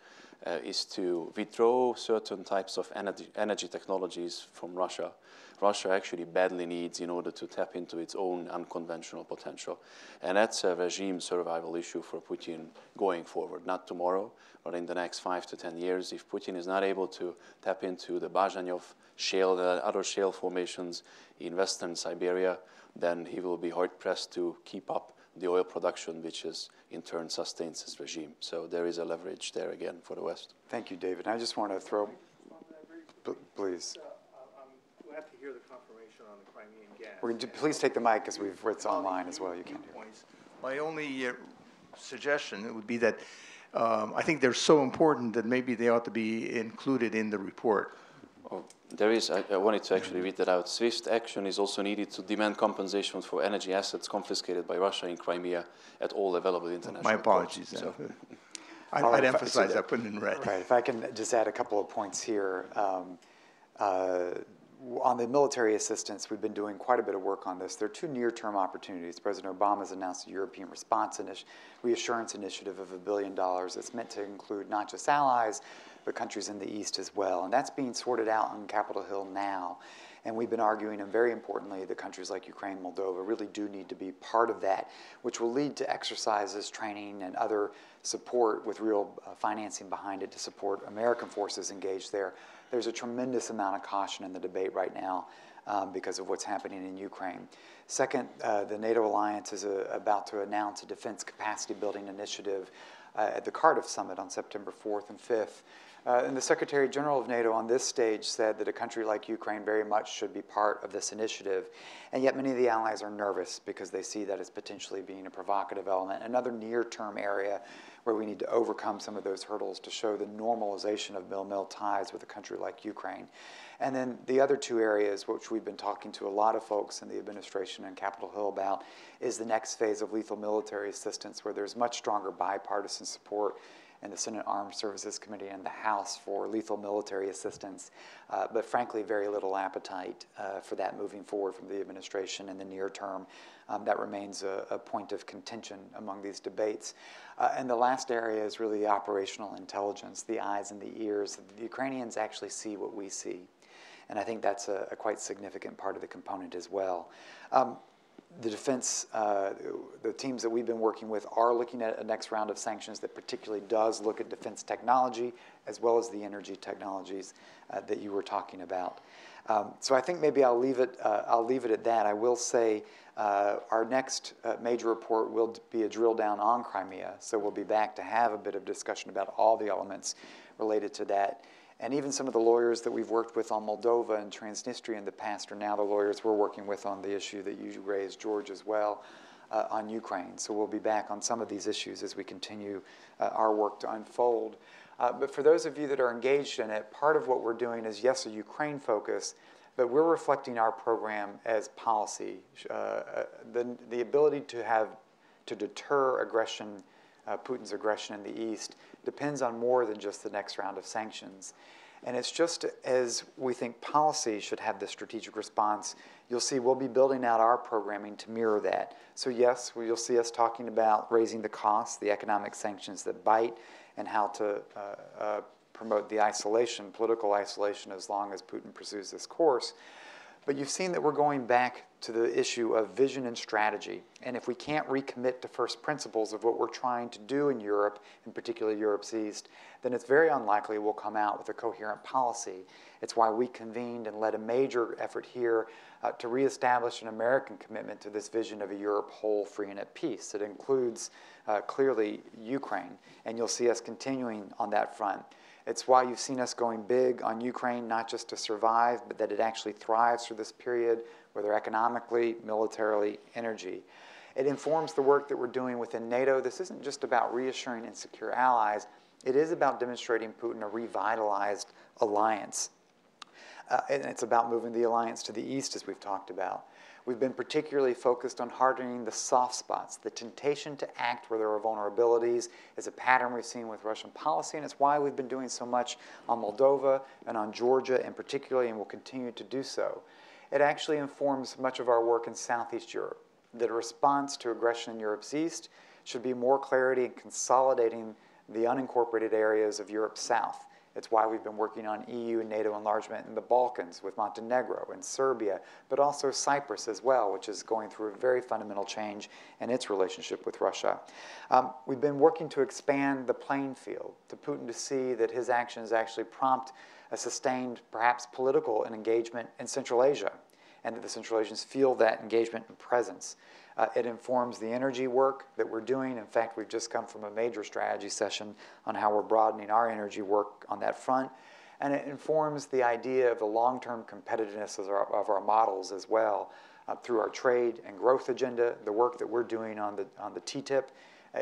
is to withdraw certain types of energy technologies from Russia. Russia actually badly needs in order to tap into its own unconventional potential. And that's a regime survival issue for Putin going forward, not tomorrow, but in the next 5 to 10 years. If Putin is not able to tap into the Bazhanyov shale, the other shale formations in western Siberia, then he will be hard-pressed to keep up the oil production, which is in turn sustains his regime. So there is a leverage there again for the West. Thank you, David. I just want to throw, please. We'll have to hear the confirmation on the Crimean gas. We're going to, please take the mic because it's online as well. You can't hear. My only suggestion would be that I think they're so important that maybe they ought to be included in the report. Oh, there is, I wanted to actually read that out. Swift action is also needed to demand compensation for energy assets confiscated by Russia in Crimea at all available international My apologies. So. I'd emphasize that, put it in red. Right, if I can just add a couple of points here. On the military assistance, we've been doing quite a bit of work on this. There are two near-term opportunities. President Obama has announced a European response reassurance initiative of $1 billion that's meant to include not just allies, but countries in the East as well. And that's being sorted out on Capitol Hill now. And we've been arguing, and very importantly, that countries like Ukraine, Moldova really do need to be part of that, which will lead to exercises, training, and other support with real financing behind it to support American forces engaged there. There's a tremendous amount of caution in the debate right now because of what's happening in Ukraine. Second, the NATO alliance is about to announce a defense capacity building initiative at the Cardiff Summit on September 4th and 5th. And the Secretary General of NATO on this stage said that a country like Ukraine very much should be part of this initiative. And yet many of the allies are nervous because they see that as potentially being a provocative element, another near-term area where we need to overcome some of those hurdles to show the normalization of mill-mill ties with a country like Ukraine. And then the other two areas, which we've been talking to a lot of folks in the administration and Capitol Hill about, is the next phase of lethal military assistance, where there's much stronger bipartisan support in the Senate Armed Services Committee and the House for lethal military assistance, but frankly, very little appetite for that moving forward from the administration in the near term. That remains a point of contention among these debates. And the last area is really operational intelligence, the eyes and the ears. The Ukrainians actually see what we see. And I think that's a quite significant part of the component as well. The defense, the teams that we've been working with are looking at a next round of sanctions that particularly does look at defense technology as well as the energy technologies that you were talking about. So I think maybe I'll leave it at that. I will say our next major report will be a drill down on Crimea. So we'll be back to have a bit of discussion about all the elements related to that. And even some of the lawyers that we've worked with on Moldova and Transnistria in the past are now the lawyers we're working with on the issue that you raised, George, as well, on Ukraine. So we'll be back on some of these issues as we continue our work to unfold. But for those of you that are engaged in it, part of what we're doing is, yes, a Ukraine focus, but we're reflecting our program as policy. The ability to deter aggression, Putin's aggression in the East, depends on more than just the next round of sanctions. And it's just as we think policy should have the strategic response, you'll see we'll be building out our programming to mirror that. So yes, you'll see us talking about raising the costs, the economic sanctions that bite, and how to promote the isolation, political isolation, as long as Putin pursues this course. But you've seen that we're going back to the issue of vision and strategy. And if we can't recommit to first principles of what we're trying to do in Europe, in particular Europe's East, then it's very unlikely we'll come out with a coherent policy. It's why we convened and led a major effort here to reestablish an American commitment to this vision of a Europe whole, free, and at peace. It includes clearly Ukraine, and you'll see us continuing on that front. It's why you've seen us going big on Ukraine, not just to survive, but that it actually thrives through this period, whether economically, militarily, energy. It informs the work that we're doing within NATO. This isn't just about reassuring insecure allies. It is about demonstrating Putin a revitalized alliance. And it's about moving the alliance to the east, as we've talked about. We've been particularly focused on hardening the soft spots. The temptation to act where there are vulnerabilities is a pattern we've seen with Russian policy, and it's why we've been doing so much on Moldova and on Georgia in particular, and will continue to do so. It actually informs much of our work in Southeast Europe. That a response to aggression in Europe's East should be more clarity in consolidating the unincorporated areas of Europe's South. It's why we've been working on EU and NATO enlargement in the Balkans with Montenegro and Serbia, but also Cyprus as well, which is going through a very fundamental change in its relationship with Russia. We've been working to expand the playing field, to Putin to see that his actions actually prompt a sustained, perhaps political engagement in Central Asia, and that the Central Asians feel that engagement and presence. It informs the energy work that we're doing. In fact, we've just come from a major strategy session on how we're broadening our energy work on that front. And it informs the idea of the long-term competitiveness of our models as well through our trade and growth agenda. The work that we're doing on the TTIP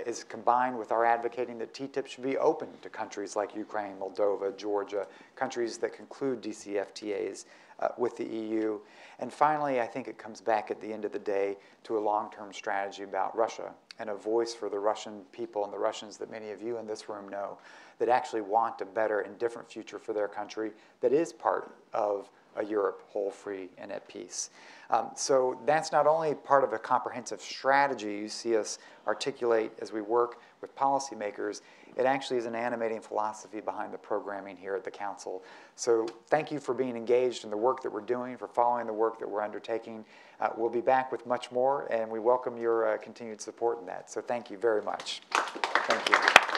is combined with our advocating that TTIP should be open to countries like Ukraine, Moldova, Georgia, countries that conclude DCFTAs with the EU. And finally, I think it comes back at the end of the day to a long-term strategy about Russia and a voice for the Russian people and the Russians that many of you in this room know that actually want a better and different future for their country that is part of a Europe whole, free, and at peace. So that's not only part of a comprehensive strategy you see us articulate as we work with policymakers, it actually is an animating philosophy behind the programming here at the Council. So thank you for being engaged in the work that we're doing, for following the work that we're undertaking. We'll be back with much more, and we welcome your continued support in that. So thank you very much. Thank you.